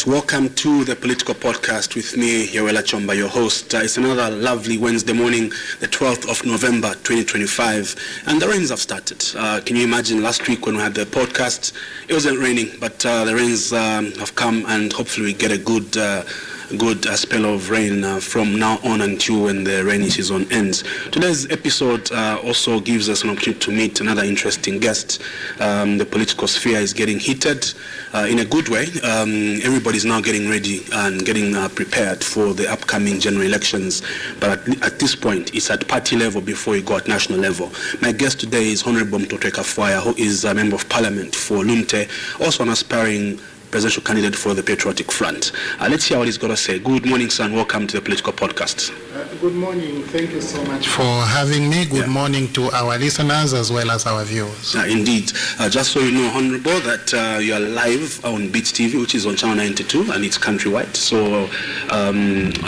Welcome to the Political Podcast with me, Yowela Chomba, your host. It's another lovely Wednesday morning, the 12th of November, 2025, and the rains have started. Can you imagine last week when we had the podcast? It wasn't raining, but the rains have come, and hopefully we get a good spell of rain from now on until when the rainy season ends. Today's episode also gives us an opportunity to meet another interesting guest. The political sphere is getting heated in a good way. Everybody's now getting ready and getting prepared for the upcoming general elections. But at this point, it's at party level before you go at national level. My guest today is Honorable Mutotwe Kafwaya, who is a Member of Parliament for Lunte, also an aspiring presidential candidate for the Patriotic Front. Let's hear what he's got to say. Good morning, sir, and welcome to the Political Podcast. Good morning. Thank you so much for having me. Good morning to our listeners as well as our viewers. Indeed. Just so you know, Honorable, that you are live on Beats TV, which is on Channel 92, and it's countrywide. So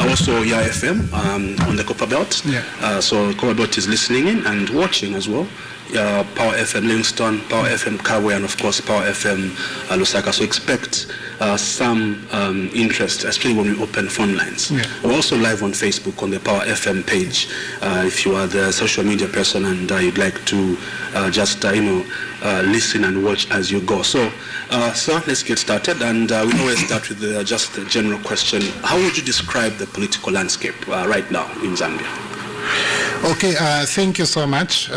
also Yaya FM on the Copper Belt. Yeah. So Copper Belt is listening in and watching as well. Power FM Livingston, Power FM Kafwaya, and of course Power FM Lusaka. So expect some interest, especially when we open phone lines. Yeah. We're also live on Facebook on the Power FM page. If you are the social media person and you'd like to just listen and watch as you go. So, sir, let's get started. And we always start with just a general question. How would you describe the political landscape right now in Zambia? Okay, thank you so much.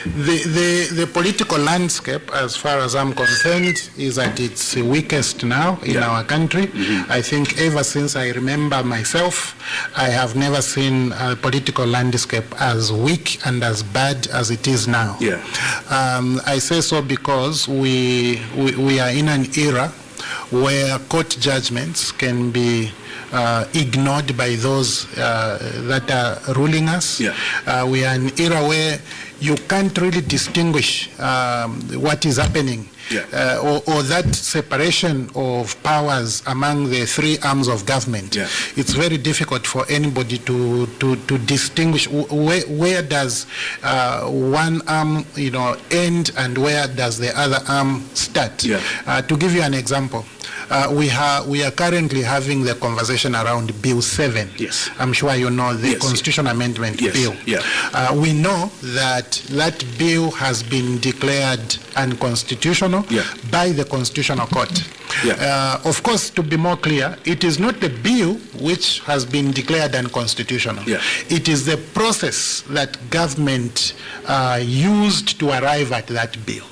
The political landscape, as far as I'm concerned, is at its weakest now in our country. Mm-hmm. I think ever since I remember myself, I have never seen a political landscape as weak and as bad as it is now. Yeah. I say so because we are in an era where court judgments can be ignored by those that are ruling us. Yeah. We are in an era where you can't really distinguish what is happening, or that separation of powers among the three arms of government. Yeah. It's very difficult for anybody to distinguish where does one arm end and where does the other arm start. Yeah. To give you an example, we are currently having the conversation around Bill 7. Yes. I'm sure you know the Constitution Amendment Bill. Yeah. We know that bill has been declared unconstitutional by the Constitutional Court. Yeah. Of course, to be more clear, it is not the bill which has been declared unconstitutional. Yeah. It is the process that government used to arrive at that bill.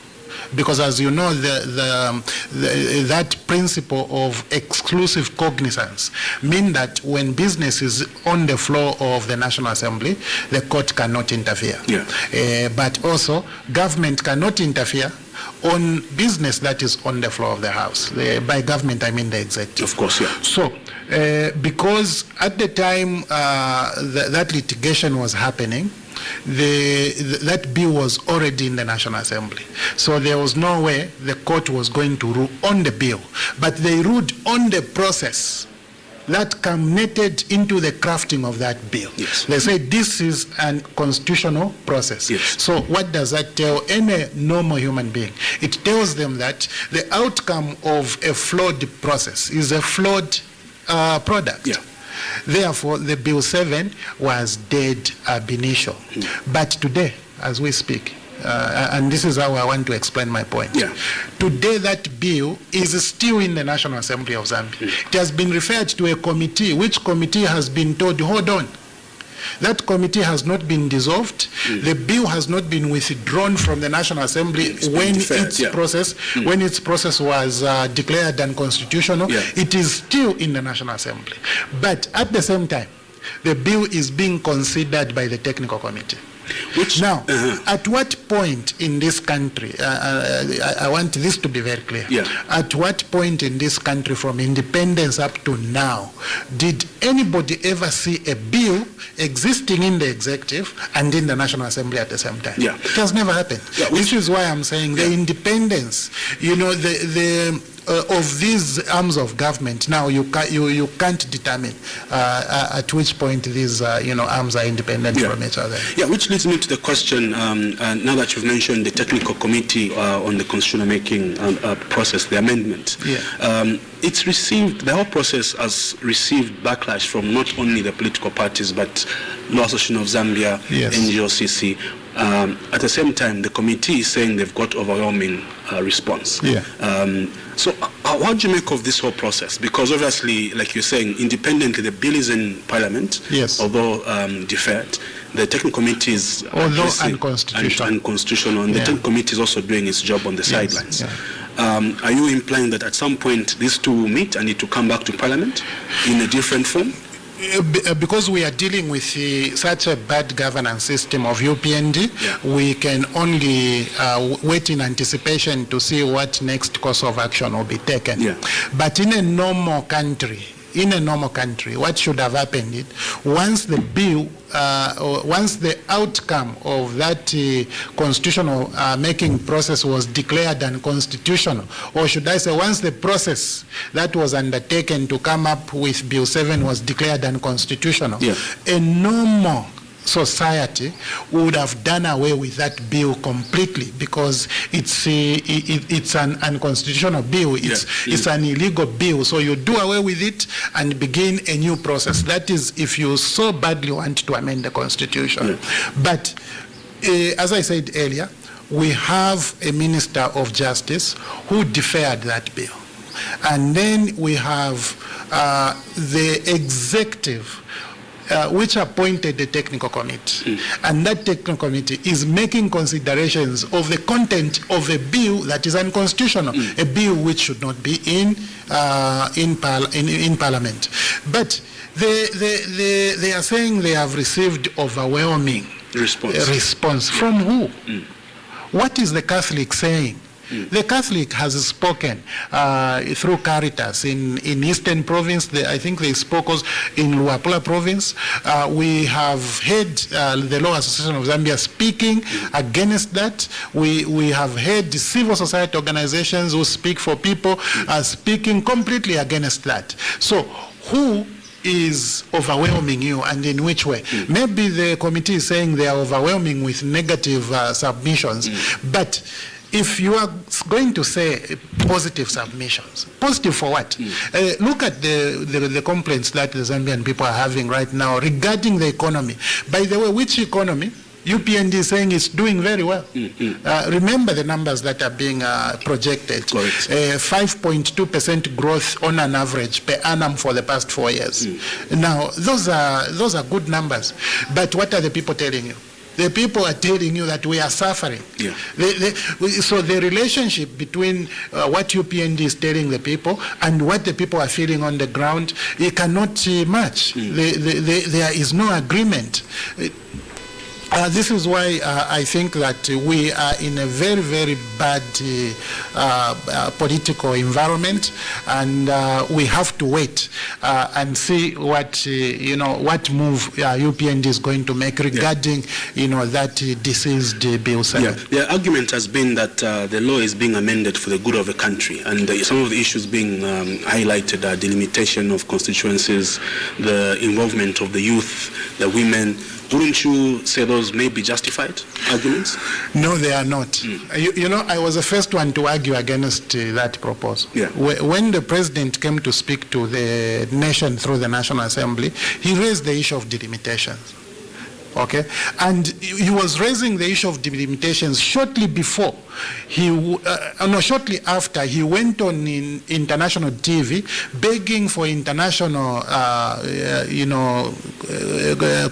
Because as you know, that principle of exclusive cognizance means that when business is on the floor of the National Assembly, the court cannot interfere. Yeah. But also, government cannot interfere on business that is on the floor of the House. By government, I mean the executive. Of course, yeah. So, because at the time that litigation was happening, that bill was already in the National Assembly. So there was no way the court was going to rule on the bill. But they ruled on the process that culminated into the crafting of that bill. Yes. They say this is a constitutional process. Yes. So what does that tell any normal human being? It tells them that the outcome of a flawed process is a flawed product. Yeah. Therefore, the Bill 7 was dead ab initio. But today, as we speak, and this is how I want to explain my point. Yeah. Today, that bill is still in the National Assembly of Zambia. It has been referred to a committee, which committee has been told, hold on. That committee has not been dissolved. The bill has not been withdrawn from the National Assembly when its process was declared unconstitutional. Yeah. It is still in the National Assembly. But at the same time, the bill is being considered by the technical committee. Now, at what point in this country, I want this to be very clear, at what point in this country from independence up to now, did anybody ever see a bill existing in the executive and in the National Assembly at the same time? Yeah. It has never happened. Yeah, this is why I'm saying the independence, of these arms of government, now you can't determine at which point these arms are independent from each other. Yeah, which leads me to the question, now that you've mentioned the technical committee on the constitutional making process, the amendment. It's received, the whole process has received backlash from not only the political parties, but Law Association of Zambia, NGOCC. At the same time, the committee is saying they've got overwhelming response. So how do you make of this whole process? Because obviously, like you're saying, independently, the bill is in Parliament, although deferred. The technical committee is unconstitutional, and the technical committee is also doing its job on the sidelines. Are you implying that at some point these two will meet and need to come back to Parliament in a different form? Because we are dealing with such a bad governance system of UPND, we can only wait in anticipation to see what next course of action will be taken. But in a normal country, what should have happened is once the bill, once the outcome of that constitutional making process was declared unconstitutional, or should I say once the process that was undertaken to come up with Bill 7 was declared unconstitutional, a normal society would have done away with that bill completely, because it's an unconstitutional bill. It's an illegal bill. So you do away with it and begin a new process. That is, if you so badly want to amend the Constitution. But as I said earlier, we have a Minister of Justice who deferred that bill. And then we have the executive which appointed the technical committee. And that technical committee is making considerations of the content of a bill that is unconstitutional, a bill which should not be in Parliament. But they are saying they have received overwhelming response. From who? What is the Catholic saying? The Catholic has spoken through Caritas in Eastern Province. I think they spoke in Luapula Province. We have heard the Law Association of Zambia speaking against that. We have heard civil society organizations who speak for people speaking completely against that. So who is overwhelming you, and in which way? Maybe the committee is saying they are overwhelming with negative submissions, but if you are going to say positive submissions, positive for what? Look at the complaints that the Zambian people are having right now regarding the economy. By the way, which economy? UPND is saying it's doing very well. Remember the numbers that are being projected. 5.2% growth on an average per annum for the past 4 years. Now, those are good numbers. But what are the people telling you? The people are telling you that we are suffering. So the relationship between what UPND is telling the people and what the people are feeling on the ground, it cannot match. There is no agreement. This is why I think that we are in a very, very bad political environment, and we have to wait and see what what move UPND is going to make regarding that deceased Bill 7. The argument has been that the law is being amended for the good of the country, and some of the issues being highlighted are delimitation of constituencies, the involvement of the youth, the women. Wouldn't you say those may be justified arguments? No, they are not. I was the first one to argue against that proposal. When the president came to speak to the nation through the National Assembly, he raised the issue of delimitations. Okay, and he was raising the issue of delimitations shortly before shortly after he went on in international TV begging for international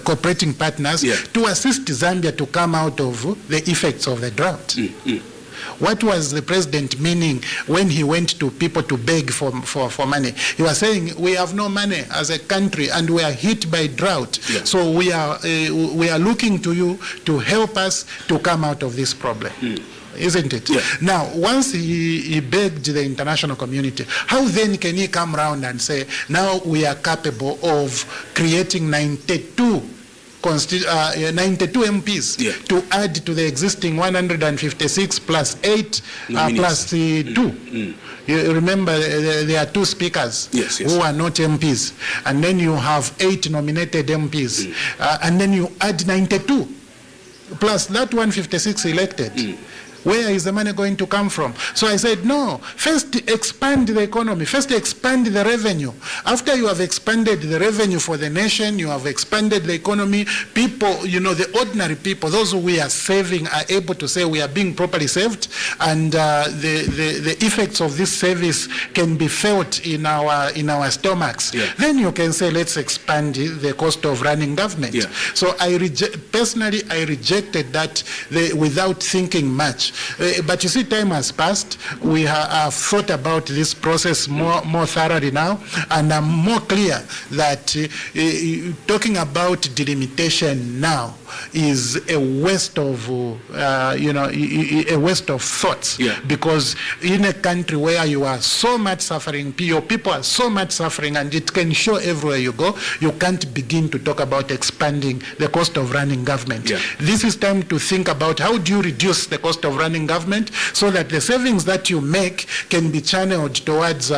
cooperating partners to assist Zambia to come out of the effects of the drought. What was the president meaning when he went to people to beg for money? He was saying, we have no money as a country and we are hit by drought. So we are looking to you to help us to come out of this problem. Isn't it? Now, once he begged the international community, how then can he come around and say, now we are capable of creating 92 92 MPs to add to the existing 156 plus 8 plus 2. You remember there are 2 speakers who are not MPs, and then you have 8 nominated MPs, and then you add 92 plus that 156 elected. Where is the money going to come from? So I said, no, first expand the economy, first expand the revenue. After you have expanded the revenue for the nation, you have expanded the economy, people, you know, the ordinary people, those who we are saving are able to say we are being properly saved, and the effects of this service can be felt in our stomachs. Then you can say, let's expand the cost of running government. So personally, I rejected that without thinking much. But you see, time has passed. We have thought about this process more thoroughly now, and I'm more clear that talking about delimitation now is a waste of, a waste of thoughts. Because in a country where you are so much suffering, your people are so much suffering, and it can show everywhere you go, you can't begin to talk about expanding the cost of running government. This is time to think about how do you reduce the cost of running government so that the savings that you make can be channeled towards,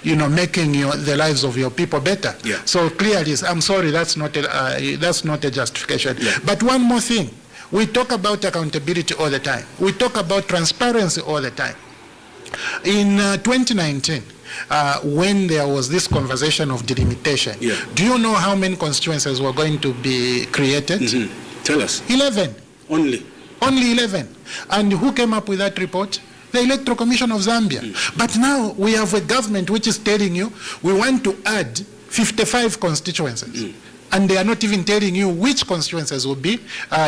making the lives of your people better. So clearly, I'm sorry, that's not a justification. But one more thing, we talk about accountability all the time. We talk about transparency all the time. In 2019, when there was this conversation of delimitation, do you know how many constituencies were going to be created? Tell us. 11. Only 11. And who came up with that report? The Electoral Commission of Zambia. But now we have a government which is telling you we want to add 55 constituencies. And they are not even telling you which constituencies will be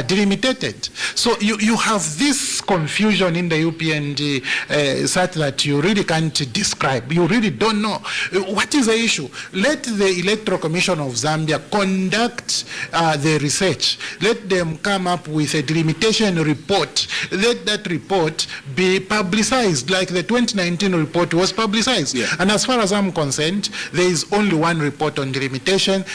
delimited. So you have this confusion in the UPND such that you really can't describe. You really don't know. What is the issue? Let the Electoral Commission of Zambia conduct the research. Let them come up with a delimitation report. Let that report be publicized like the 2019 report was publicized. And as far as I'm concerned, there is only one report on delimitation,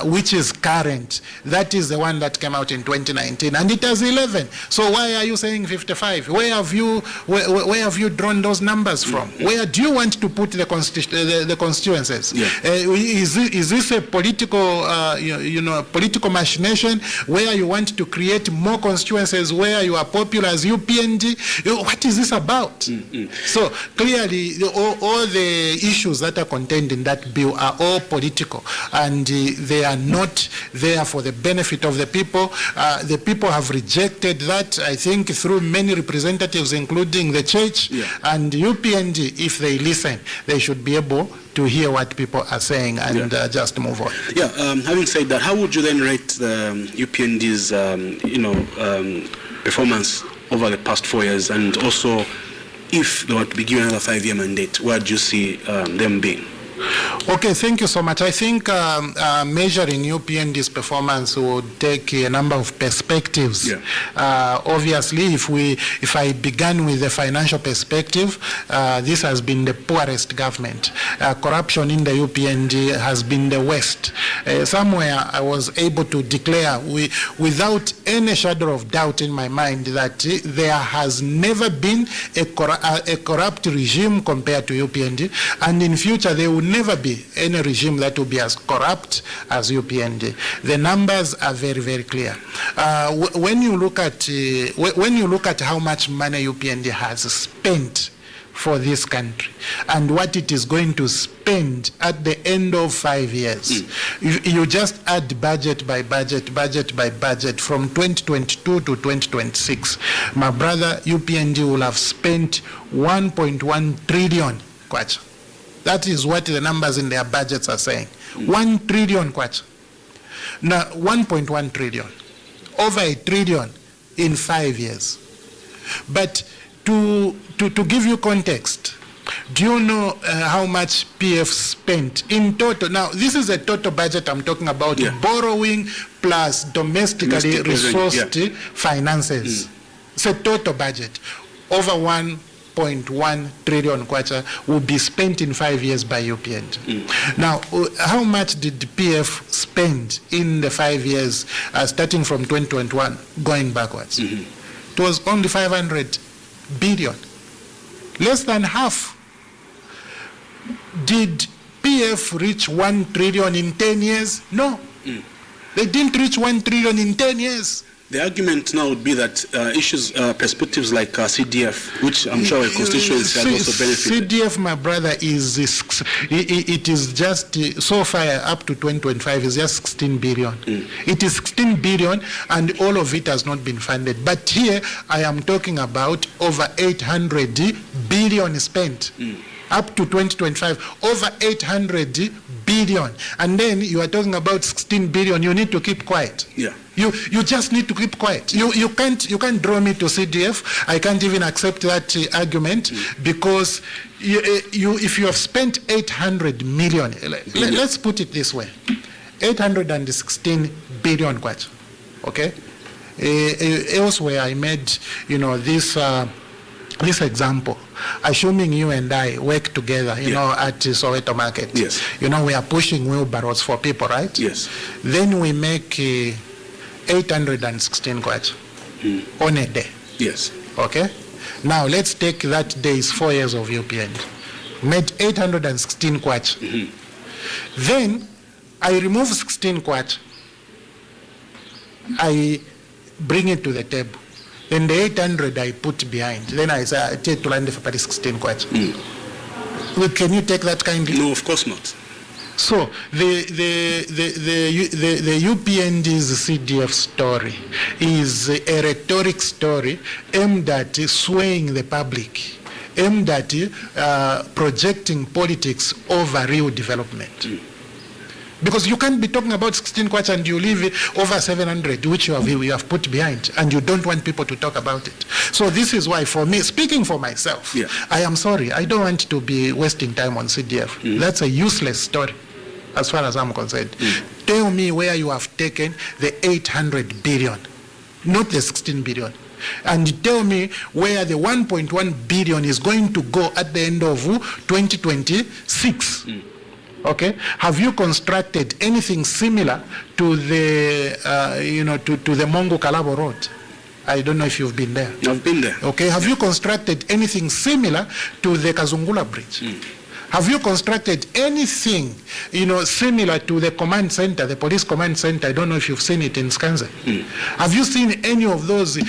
which is current. That is the one that came out in 2019, and it has 11. So why are you saying 55? Where have you drawn those numbers from? Where do you want to put the constituencies? Is this a political, political machination where you want to create more constituencies where you are popular as UPND? What is this about? So clearly, all the issues that are contained in that bill are all political, and they are not there for the benefit of the people. The people have rejected that, I think, through many representatives, including the church. And UPND, if they listen, they should be able to hear what people are saying and just move on. Having said that, how would you then rate the UPND's, performance over the past 4 years, and also if they were to be given another 5-year mandate, where do you see them being? Okay, thank you so much. I think measuring UPND's performance would take a number of perspectives. Obviously, if I began with the financial perspective, this has been the poorest government. Corruption in the UPND has been the worst. Somewhere I was able to declare without any shadow of doubt in my mind that there has never been a corrupt regime compared to UPND, and in future there will never be any regime that will be as corrupt as UPND. The numbers are very, very clear. When you look at how much money UPND has spent for this country and what it is going to spend at the end of 5 years, you just add budget by budget from 2022 to 2026. My brother, UPND will have spent 1.1 trillion kwacha. That is what the numbers in their budgets are saying. 1 trillion kwacha. Now, 1.1 trillion. Over a trillion in 5 years. But to give you context, do you know how much PF spent in total? Now, this is a total budget I'm talking about, borrowing plus domestically resourced finances. It's a total budget over 1 1.1 trillion kwacha will be spent in 5 years by UPND. Now, how much did the PF spend in the 5 years, starting from 2021, going backwards? It was only 500 billion, less than half. Did PF reach 1 trillion in 10 years? No. They didn't reach 1 trillion in 10 years. The argument now would be that perspectives like CDF, which I'm sure a constituency has also benefited. CDF, my brother, it is just, so far up to 2025, is just 16 billion. It is 16 billion, and all of it has not been funded. But here, I am talking about over 800 billion spent. Up to 2025, over 800 billion. And then you are talking about 16 billion. You need to keep quiet. Yeah. You just need to keep quiet. You can't draw me to CDF. I can't even accept that argument because if you have spent 800 million, let's put it this way, 816 billion kwacha, okay? Elsewhere I made, this example, assuming you and I work together, you know, at Soweto Market. Yes. You know, we are pushing wheelbarrows for people, right? Yes. Then we make 816 kwacha on a day. Yes. Okay? Now, let's take that day's 4 years of UPN. Made 816 kwacha. Then, I remove 16 kwacha. I bring it to the table. Then the 800 I put behind. Then I say, I take to land for 16 kwacha. Well, can you take that kindly? No, of course not. So the UPND's CDF story is a rhetoric story aimed at swaying the public, aimed at projecting politics over real development. Because you can't be talking about 16 kwacha and you leave over 700, which you have put behind, and you don't want people to talk about it. So this is why, for me, speaking for myself, I am sorry, I don't want to be wasting time on CDF. That's a useless story, as far as I'm concerned. Tell me where you have taken the 800 billion, not the 16 billion. And tell me where the 1.1 billion is going to go at the end of 2026. Okay, have you constructed anything similar to the, to the Mongo Kalabo Road? I don't know if you've been there. I've been there. Okay, have you constructed anything similar to the Kazungula Bridge? Have you constructed anything, similar to the command center, the police command center? I don't know if you've seen it in Skansen. Have you seen any of those,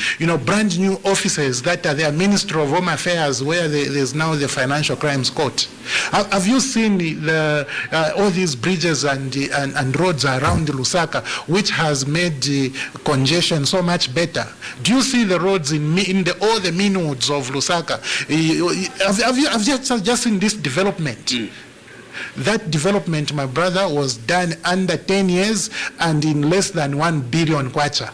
brand new offices that are there, Ministry of Home Affairs, where there's now the Financial Crimes Court? Have you seen all these bridges and roads around Lusaka, which has made the congestion so much better? Do you see the roads in all the mean woods of Lusaka? Have you just seen this development? That development, my brother, was done under 10 years and in less than 1 billion kwacha.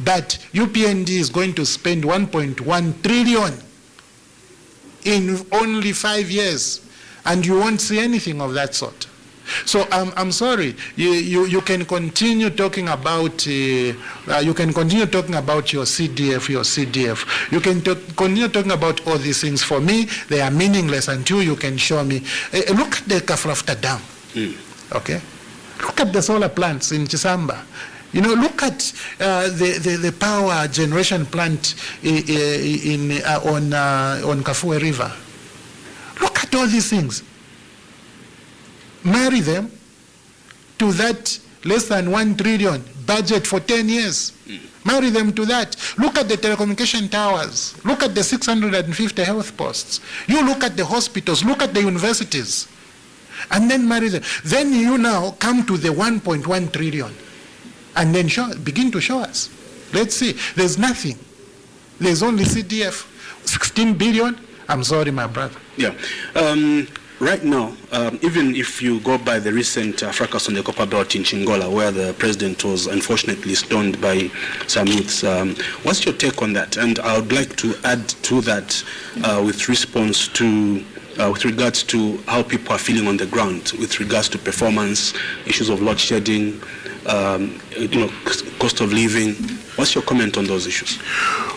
But UPND is going to spend 1.1 trillion in only 5 years, and you won't see anything of that sort. So I'm sorry. You can continue talking about your CDF. You can continue talking about all these things. For me, they are meaningless until you can show me. Look at the Kafwaya Dam. Okay. Look at the solar plants in Chisamba. Look at the power generation plant on Kafwaya River. Look at all these things. Marry them to that less than 1 trillion budget for 10 years. Marry them to that. Look at the telecommunication towers. Look at the 650 health posts. You look at the hospitals. Look at the universities. And then marry them. Then you now come to the 1.1 trillion. And then begin to show us. Let's see. There's nothing. There's only CDF. 16 billion. I'm sorry, my brother. Yeah. Right now, even if you go by the recent fracas on the Copper Belt in Chingola, where the president was unfortunately stoned by some youths, what's your take on that? And I would like to add to that with regards to how people are feeling on the ground, with regards to performance, issues of load shedding, cost of living. What's your comment on those issues?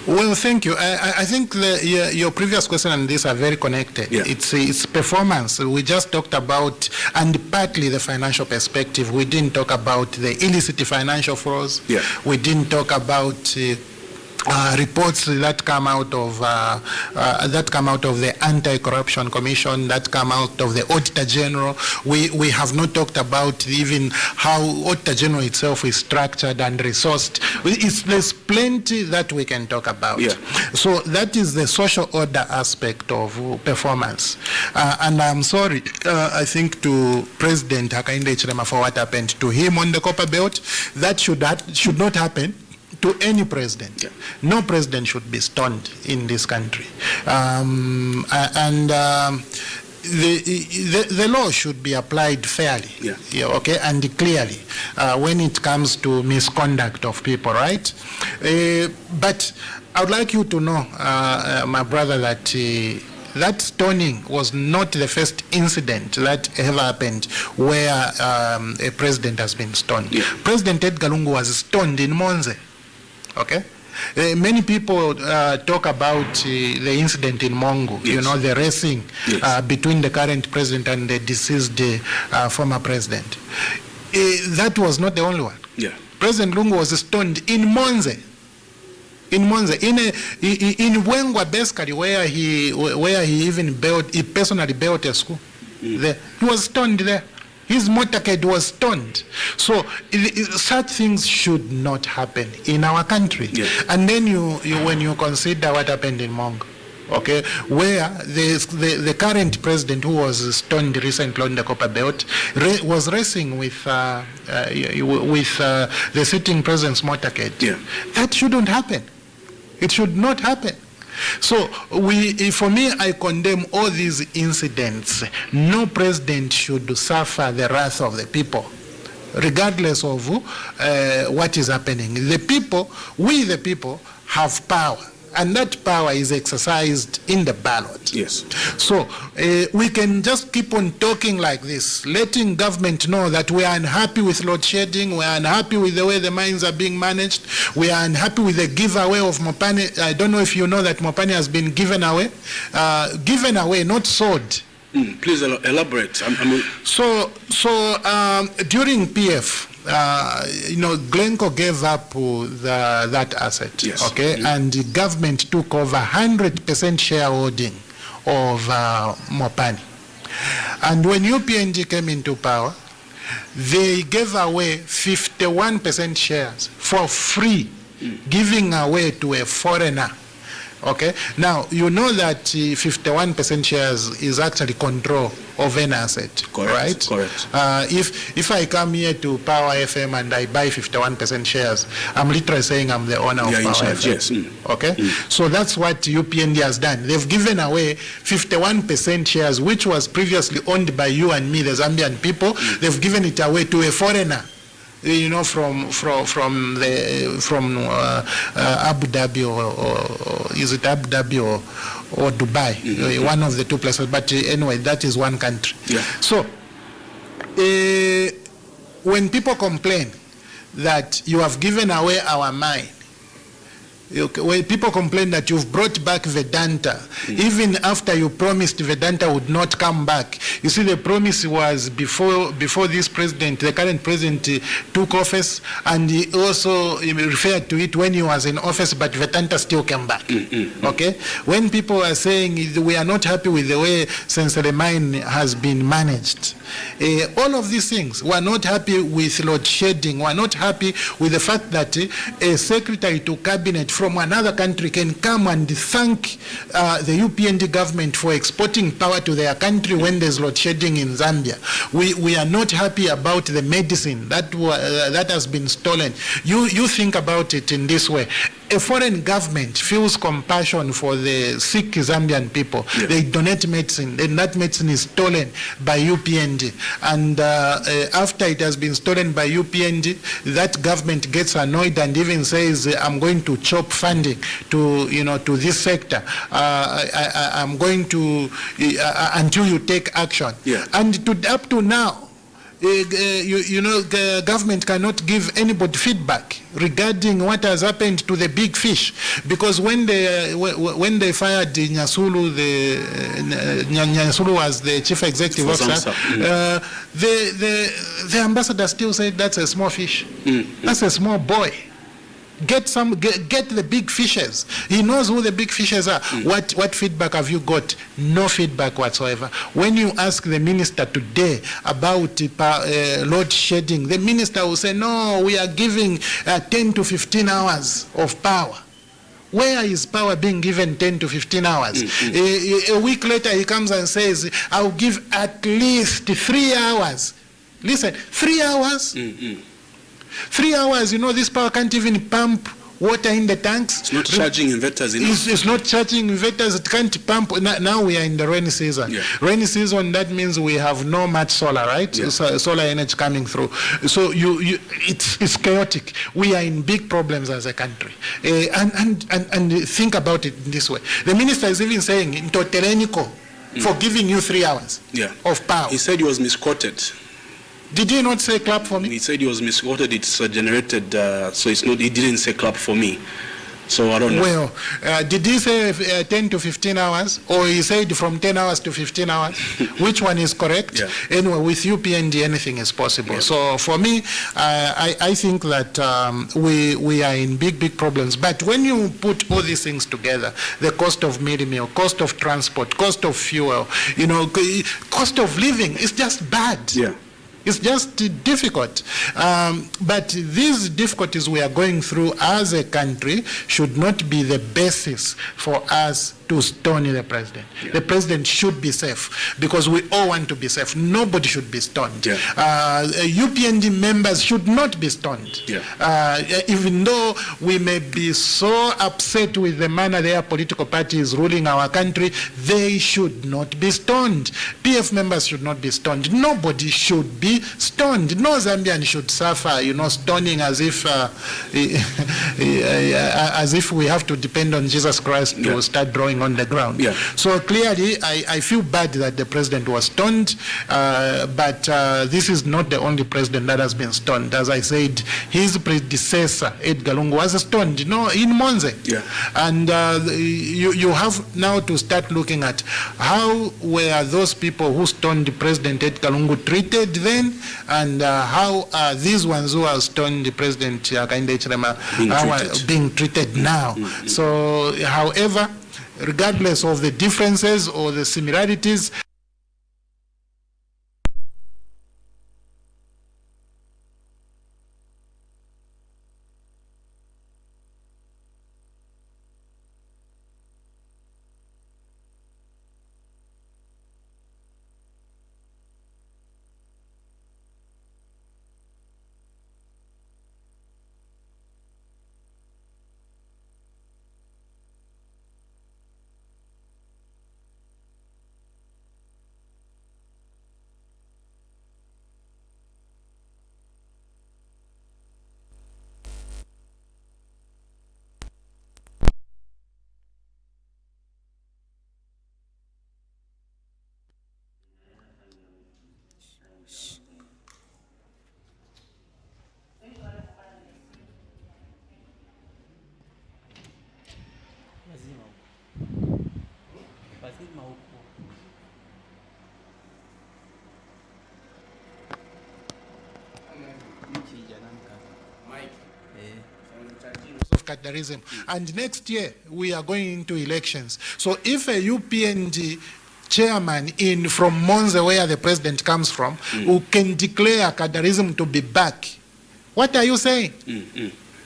Well, thank you. I think your previous question and this are very connected. Yeah. It's performance. We just talked about, and partly the financial perspective. We didn't talk about the illicit financial flows. Yeah. We didn't talk about reports that come out of the Anti-Corruption Commission, that come out of the Auditor General. We have not talked about even how Auditor General itself is structured and resourced. There's plenty that we can talk about. Yeah. So that is the social order aspect of performance. And I'm sorry, I think to President Hakainde Hichilema for what happened to him on the Copper Belt. That should not happen to any president. Yeah. No president should be stoned in this country. The law should be applied fairly, okay, and clearly when it comes to misconduct of people, right? But I would like you to know, my brother, that that stoning was not the first incident that ever happened where a president has been stoned. Yeah. President Edgar Lungu was stoned in Monze. Okay, many people talk about the incident in Mongo. Yes. You know, the racing between the current president and the deceased former president. That was not the only one. Yeah. President Lungu was stoned in Monze. In Monze, in Wengwa basically, where he personally built a school. There, he was stoned there. His motorcade was stoned. So such things should not happen in our country. Yeah. And then when you consider what happened in Mongo, okay, where the current president who was stoned recently on the Copper Belt was racing with the sitting president's motorcade. Yeah. That shouldn't happen. It should not happen. So for me, I condemn all these incidents. No president should suffer the wrath of the people, regardless of what is happening. The people, we the people, have power. And that power is exercised in the ballot. Yes. So we can just keep on talking like this, letting government know that we are unhappy with load shedding, we are unhappy with the way the mines are being managed, we are unhappy with the giveaway of Mopane. I don't know if you know that Mopane has been given away, not sold. Please elaborate. So during PF, Glencore gave up that asset, yes. Okay, and the government took over 100% shareholding of Mopani. And when UPNG came into power, they gave away 51% shares for free, giving away to a foreigner. Okay, now you know that 51% shares is actually control of an asset. Correct. Right? Correct. If I come here to Power FM and I buy 51% shares, I'm literally saying I'm the owner of Power FM. Yes. Okay, so that's what UPND has done. They've given away 51% shares, which was previously owned by you and me, the Zambian people. They've given it away to a foreigner. You know, from Abu Dhabi or is it Abu Dhabi or Dubai, one of the two places. But anyway, that is one country. Yeah. So when people complain that you have given away our mine, when people complain that you've brought back Vedanta, even after you promised Vedanta would not come back. You see, the promise was before this president, the current president, took office, and he also referred to it when he was in office, but Vedanta still came back. Okay? When people are saying we are not happy with the way Sensere Mine has been managed, all of these things, we are not happy with load shedding, we are not happy with the fact that a secretary to cabinet from another country can come and thank the UPND government for exporting power to their country when there's load shedding in Zambia. We are not happy about the medicine that has been stolen. You think about it in this way. A foreign government feels compassion for the sick Zambian people. Yeah. They donate medicine, and that medicine is stolen by UPND. And after it has been stolen by UPND, that government gets annoyed and even says, I'm going to chop funding to this sector. I'm going to until you take action. Yeah. And up to now, the government cannot give anybody feedback regarding what has happened to the big fish, because when they fired Nyasulu, Nyasulu was the chief executive officer. The ambassador still said that's a small fish. That's a small boy. Get the big fishes. He knows who the big fishes are. What feedback have you got? No feedback whatsoever. When you ask the minister today about load shedding, the minister will say, no, we are giving 10 to 15 hours of power. Where is power being given 10 to 15 hours? A week later he comes and says, I'll give at least 3 hours. Listen, 3 hours? 3 hours, this power can't even pump water in the tanks. It's not charging inverters enough. It's not charging inverters. It can't pump. Now we are in the rainy season. Rainy season, that means we have no much solar, right? Solar energy coming through. So it's chaotic. We are in big problems as a country. And think about it this way. The minister is even saying, Ntotereniko, for giving you 3 hours of power. He said he was misquoted. Did he not say clap for me? He said he was misquoted. It's generated, so it's not. He didn't say clap for me. So I don't know. Well, did he say 10 to 15 hours, or he said from 10 hours to 15 hours? Which one is correct? Anyway, with UPND, anything is possible. So for me, I think that we are in big problems. But when you put all these things together, the cost of meal, cost of transport, cost of fuel, cost of living, is just bad. It's just difficult. But these difficulties we are going through as a country should not be the basis for us to stone the president. The president should be safe, because we all want to be safe. Nobody should be stoned. UPND members should not be stoned. Even though we may be so upset with the manner their political party is ruling our country, they should not be stoned. PF members should not be stoned. Nobody should be stoned. No Zambian should suffer, stoning as if we have to depend on Jesus Christ to start drawing on the ground. So clearly, I feel bad that the president was stoned, but this is not the only president that has been stoned. As I said, his predecessor, Edgar Lungu, was stoned, in Monze. And you have now to start looking at how were those people who stoned President Edgar Lungu treated then, and how these ones who have stoned the President Hakainde Hichilema are being treated now. So, however, regardless of the differences or the similarities, of Kadarism. And next year, we are going into elections. So if a UPND chairman from Monze, where the president comes from, who can declare Kadarism to be back, what are you saying?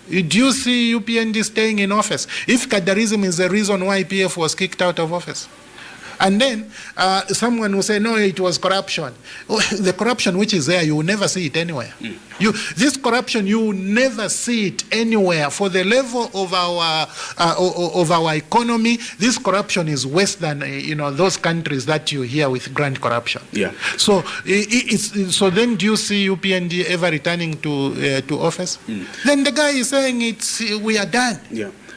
Do you see UPND staying in office? If Kadarism is the reason why PF was kicked out of office, and then someone will say, no, it was corruption. The corruption which is there, you will never see it anywhere. This corruption, you will never see it anywhere. For the level of our economy, this corruption is worse than those countries that you hear with grand corruption. So so then do you see UPND ever returning to office? Then the guy is saying we are done.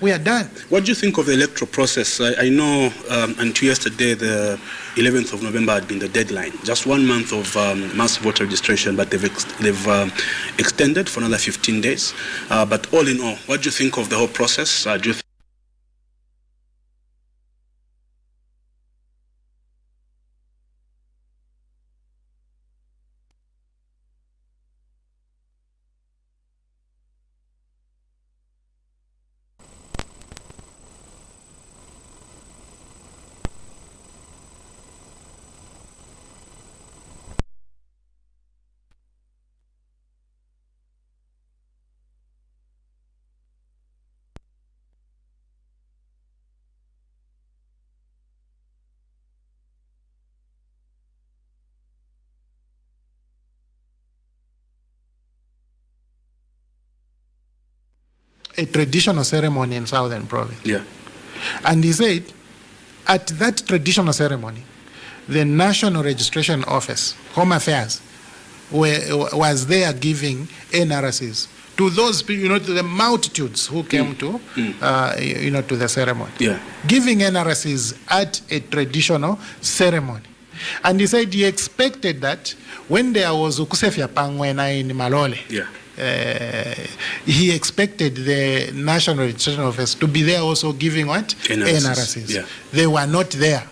We are done. What do you think of the electoral process? I know until yesterday the 11th of November had been the deadline. Just 1 month of mass voter registration, but they've extended for another 15 days. But all in all, what do you think of the whole process? Do you a traditional ceremony in Southern Province. Yeah. And he said, at that traditional ceremony, the National Registration Office, Home Affairs, was there giving NRCs to those people, to the multitudes who came to the ceremony. Yeah. Giving NRCs at a traditional ceremony. And he said he expected that when there was Ukusefia Pangwena in Malole, he expected the National Registration Office to be there also giving what? NRCs. Yeah. They were not there.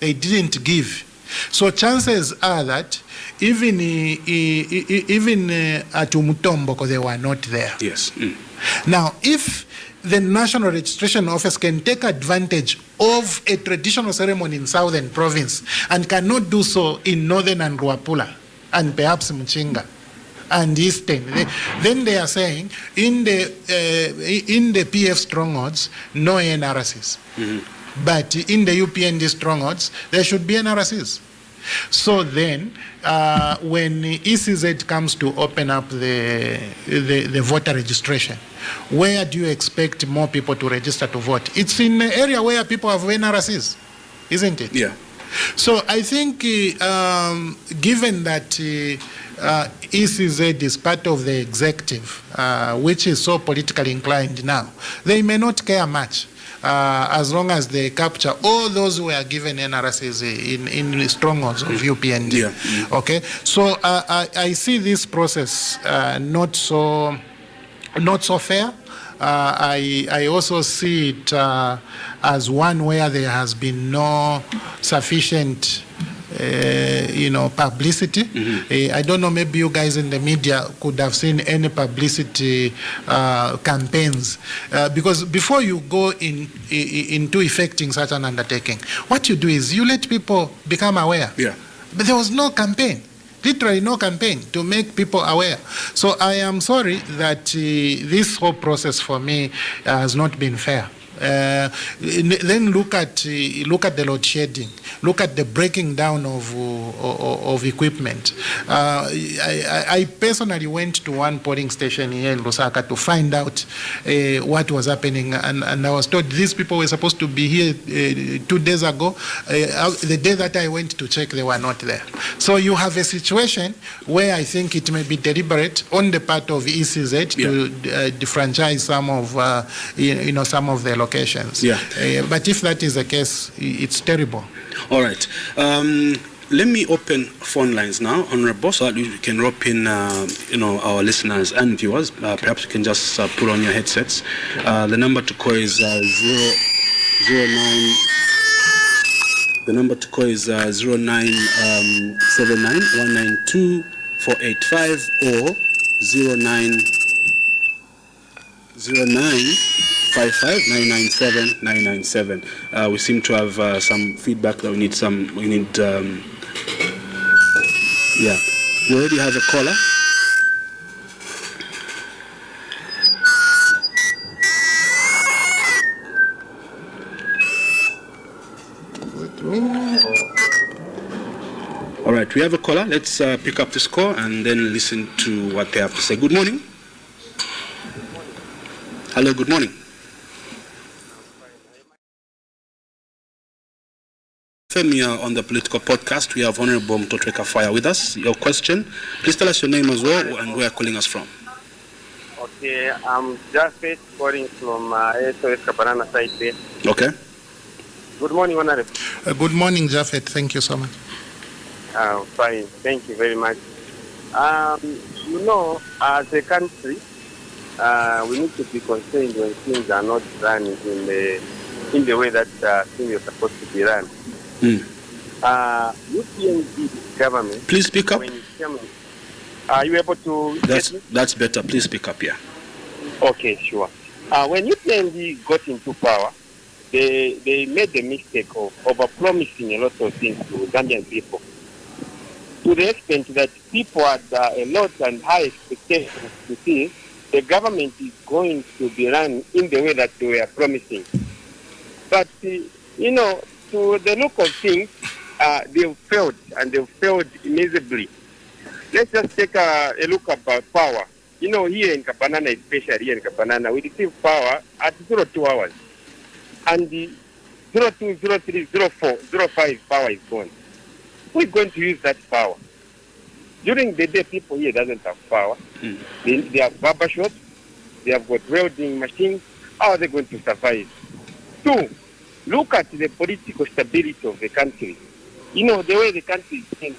They didn't give. So chances are that even at Umutombo, they were not there. Yes. Now, if the National Registration Office can take advantage of a traditional ceremony in Southern Province and cannot do so in Northern and Ruapula and perhaps Mchinga and Eastern, then they are saying in the PF strongholds, no NRCs. But in the UPND strongholds, there should be NRCs. So then, when ECZ comes to open up the voter registration, where do you expect more people to register to vote? It's in an area where people have NRCs, isn't it? Yeah. So I think, given that ECZ is part of the executive, which is so politically inclined now, they may not care much. As long as they capture all those who are given NRCs in strongholds of UPND. Yeah. Okay, so I see this process not so fair. I also see it as one where there has been no sufficient publicity. I don't know, maybe you guys in the media could have seen any publicity campaigns. Because before you go into effecting such an undertaking, what you do is you let people become aware. Yeah. But there was no campaign. Literally no campaign to make people aware. So I am sorry that this whole process for me has not been fair. Then look at the load shedding. Look at the breaking down of equipment. I personally went to one polling station here in Lusaka to find out what was happening, and I was told these people were supposed to be here 2 days ago. The day that I went to check, they were not there. So you have a situation where I think it may be deliberate on the part of ECZ to defranchise some of some of the locations. Yeah. But if that is the case, it's terrible. All right. Let me open phone lines now, Honorable, so that we can rope in, our listeners and viewers. Perhaps you can just put on your headsets. The number to call is 09. The number to call is 0979 192 485 or 0955-997-997. We seem to have some feedback that we need. Yeah. We already have a caller. All right, we have a caller. Let's pick up this call and then listen to what they have to say. Good morning. Hello, good morning. On the political podcast, we have Honorable Mutotwe Kafwaya with us. Your question, please tell us your name as well and where you're calling us from. Okay, I'm just calling from Ayose Kaparana side there. Okay. Good morning, Honorable. Good morning, Japhet. Thank you so much. Fine. Thank you very much. As a country, we need to be concerned when things are not run in the way that things are supposed to be run. UPNG government. Please speak up. Are you able to? That's better. Please speak up. Yeah. Okay, sure. When UPNG got into power, they made the mistake of over-promising a lot of things to Zambian people, to the extent that people had a lot and high expectations to see the government is going to be run in the way that they were promising. But, to the look of things, they've failed, and they've failed miserably. Let's just take a look about power. Here in Kapanana, especially here in Kapanana, we receive power at 02 hours. And the 02, 03, 04, 05 power is gone. Who is going to use that power? During the day, people here doesn't have power. They have barber shops. They have got welding machines. How are they going to survive? 2, look at the political stability of the country. The way the country is.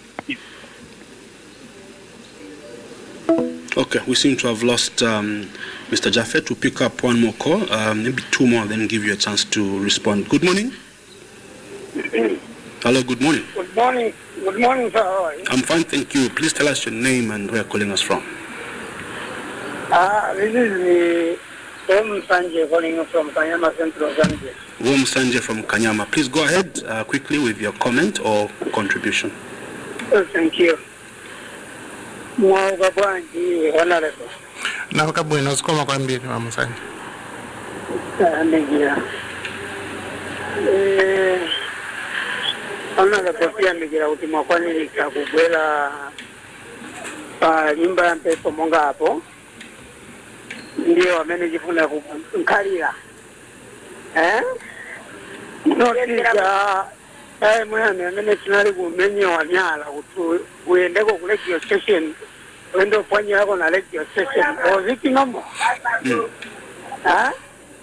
Okay, we seem to have lost Mr. Japhet. We'll pick up one more call, maybe 2 more, then give you a chance to respond. Good morning. Hello, good morning. Good morning. Good morning, sir. How are you? I'm fine, thank you. Please tell us your name and where you're calling us from. This is Om Sanjay calling from Kanyama Central, Zambia. Om Sanjay from Kanyama. Please go ahead quickly with your comment or contribution. Thank you. Honorable. Na kabwino sikoma kwambiri wa Musanje. Honorable pia migira utima kwani nikakubwela nyumba ya mpepo monga hapo. Ndio wamenijifuna kumkalila. Notija mwana mene tunali kumenye wanyala uendeko kule radio station wendo fanya yako na radio station oziki nomo.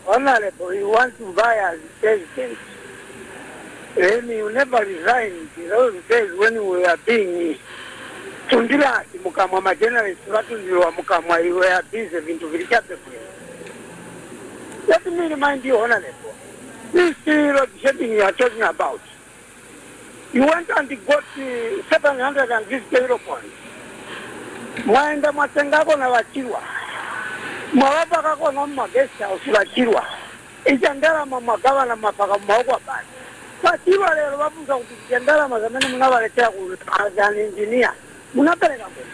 Honorable, you want to buy as president. You never resigned. Those days when we were being tundila mukamwa majournalist watundiwa mukamwa you were busy vintu vilichape kule. Let me remind you, Honorable, this road setting you are talking about. You went and got 750 euro points. Mwaenda mwatengako na wachirwa. Mwawapa kako na magesa usiwachirwa. Ichandala mwagawa na mapaka mwagwa bani. Wachirwa leo wapuza kutichandala mazamene munawaletea as engineer. Munapeleka mbele.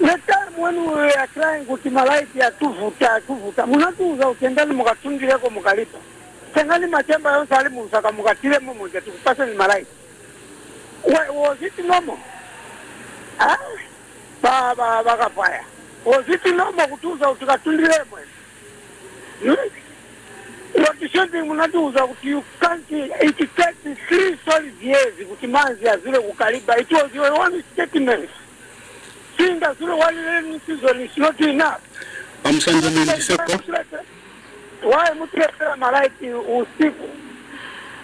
Next time when we are trying kutimalaiti ya tuvuta. Munatuza uchendali mukatungileko mukalipa. Tengani machemba yonsa alimu usaka mukatile mmoja tukupasa ni malaiti. Was it normal? Kafwaya. Was it normal kutuza utukatundile mwe? What is something munatuza you can't, it takes 3 solid years kutimanzi ya zile kukaliba. It was your one statement. Seeing that zile one learning season is not enough. Amsanje Mendiseko. Why mutlepela malaiti usiku?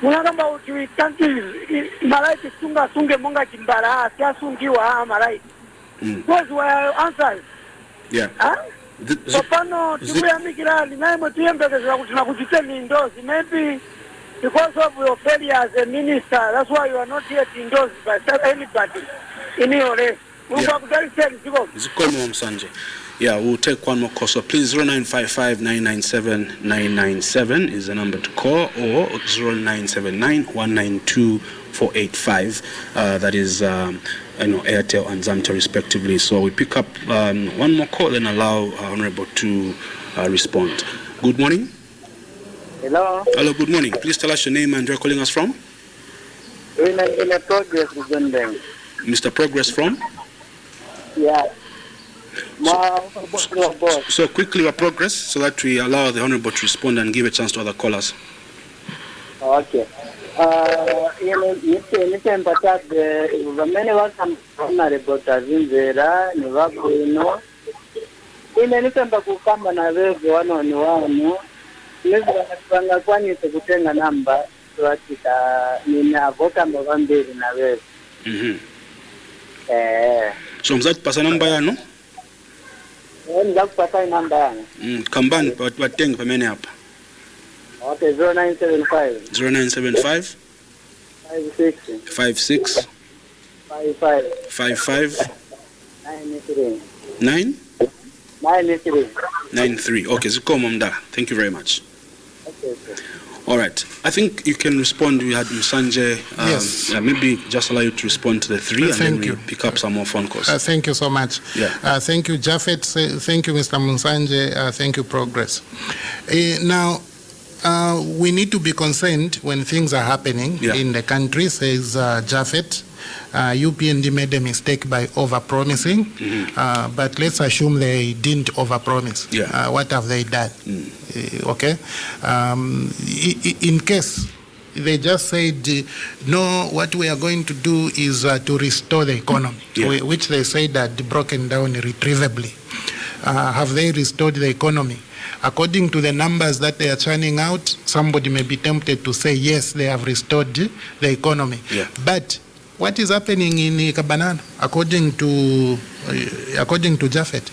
Munagamba ukiwikanti malaiti sunge monga chimbara siasungiwa malaiti. Those were answers. Yeah. Sopano tubuya mikirali naye mutuyembekeza kuti nakujiteni indozi. Maybe because of your failure as a minister, that's why you are not yet endorsed by anybody in your race. Zikomo Msanje. Yeah, we'll take one more call. So please, 0955-997-997 is the number to call, or 0979-192-485. That is, Airtel and Zamta respectively. So we pick up one more call and allow Honorable to respond. Good morning. Hello. Hello, good morning. Please tell us your name and where you're calling us from. In a progress, Mr. Progress from? Yeah. So quickly your progress so that we allow the Honorable to respond and give a chance to other callers. Okay. You can patak the many was some Honorable Tazinzera, Nivakuino. In anything but come and I will go on, lezi vangakwanise kutenga namba vatika ninavota mbavambiri na wewe. So mzati pasa namba yano? Ndakupata namba yana. Kambani watenga pamene hapa. Okay, 0975. 0975 56 56 55 93. Okay, Zikomo Mda. Thank you very much. Okay. All right. I think you can respond. We had Musanje. Yes. Maybe just allow you to respond to the three, and Thank then you. we'll pick up some more phone calls. Thank you so much. Yeah. Thank you, Japhet. Thank you, Mr. Musanje. Thank you, Progress. Now, we need to be concerned when things are happening in the country, says Japhet. UPND made a mistake by overpromising, but let's assume they didn't overpromise. What have they done? Okay. In case they just said, no, what we are going to do is to restore the economy, which they said had broken down irretrievably. Have they restored the economy? According to the numbers that they are churning out, somebody may be tempted to say, yes, they have restored the economy. But what is happening in Kabanana, according to Japhet?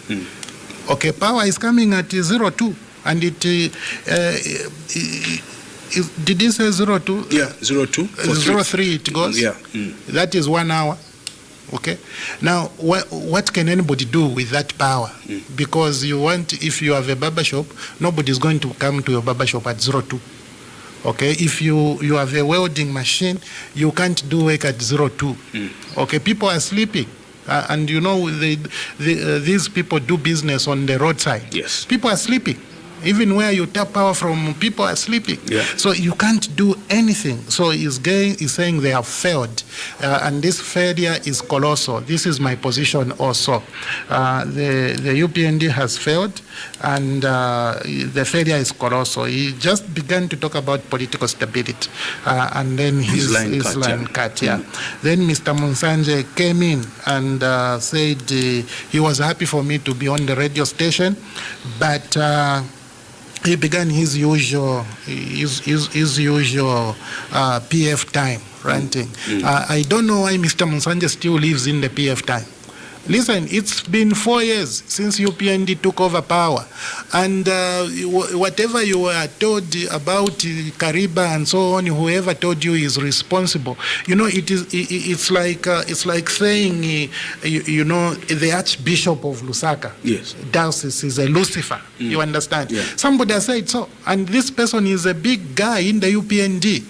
Okay, power is coming at 02, and did he say 02? Yeah, 02. 03 it goes. Yeah. That is 1 hour. Okay. Now, what can anybody do with that power? Because if you have a barber shop, nobody is going to come to your barber shop at 02. Okay. If you have a welding machine, you can't do work at 02. Okay. People are sleeping. And you know, these people do business on the roadside. Yes. People are sleeping. Even where you tap power from, people are sleeping. So you can't do anything. So he's saying they have failed. And this failure is colossal. This is my position also. The UPND has failed, and the failure is colossal. He just began to talk about political stability, and then his line cut. Then Mr. Musanje came in and said he was happy for me to be on the radio station, but he began his usual PF time ranting. I don't know why Mr. Musanje still lives in the PF time. Listen, it's been 4 years since UPND took over power, and whatever you were told about Kariba and so on, whoever told you is responsible. You know, it's like saying, you know, the Archbishop of Lusaka, diocese, is a Lucifer. You understand? Somebody has said so, and this person is a big guy in the UPND.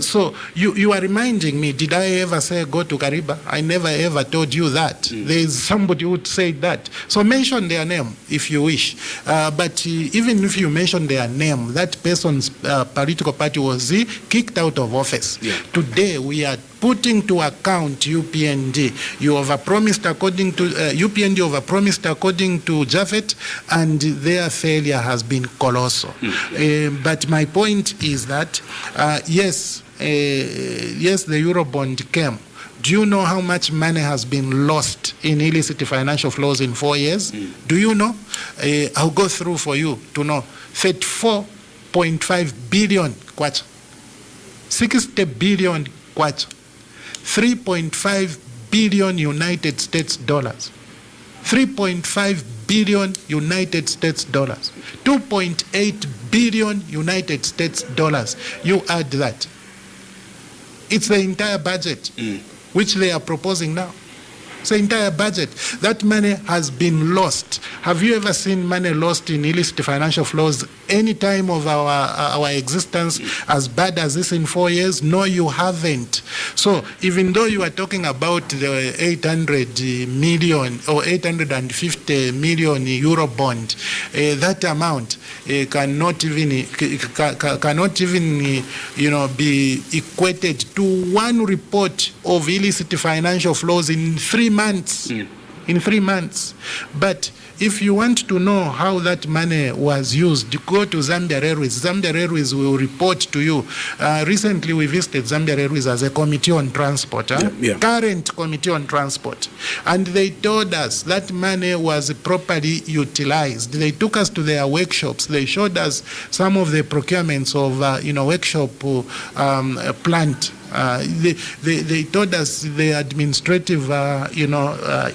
So you are reminding me, did I ever say go to Kariba? I never ever told you that. There is somebody who would say that. So mention their name if you wish. But even if you mention their name, that person's political party was kicked out of office. Today we are putting to account UPND. You overpromised according to UPND overpromised according to Japhet, and their failure has been colossal. But my point is that yes, the Eurobond came. Do you know how much money has been lost in illicit financial flows in 4 years? Do you know? I'll go through for you to know. 34.5 billion kwacha. 60 billion kwacha. 3.5 billion United States dollars. 3.5 billion United States dollars. 2.8 billion United States dollars. You add that. It's the entire budget which they are proposing now. It's the entire budget. That money has been lost. Have you ever seen money lost in illicit financial flows any time of our existence as bad as this in 4 years? No, you haven't. So even though you are talking about the 800 million or 850 million euro bond, that amount cannot even be equated to one report of illicit financial flows in 3 months. in 3 months. But if you want to know how that money was used, go to Zambia Railways. Zambia Railways will report to you. Recently, we visited Zambia Railways as a committee on transport, current committee on transport. And they told us that money was properly utilized. They took us to their workshops. They showed us some of the procurements of, workshop plant. They told us the administrative,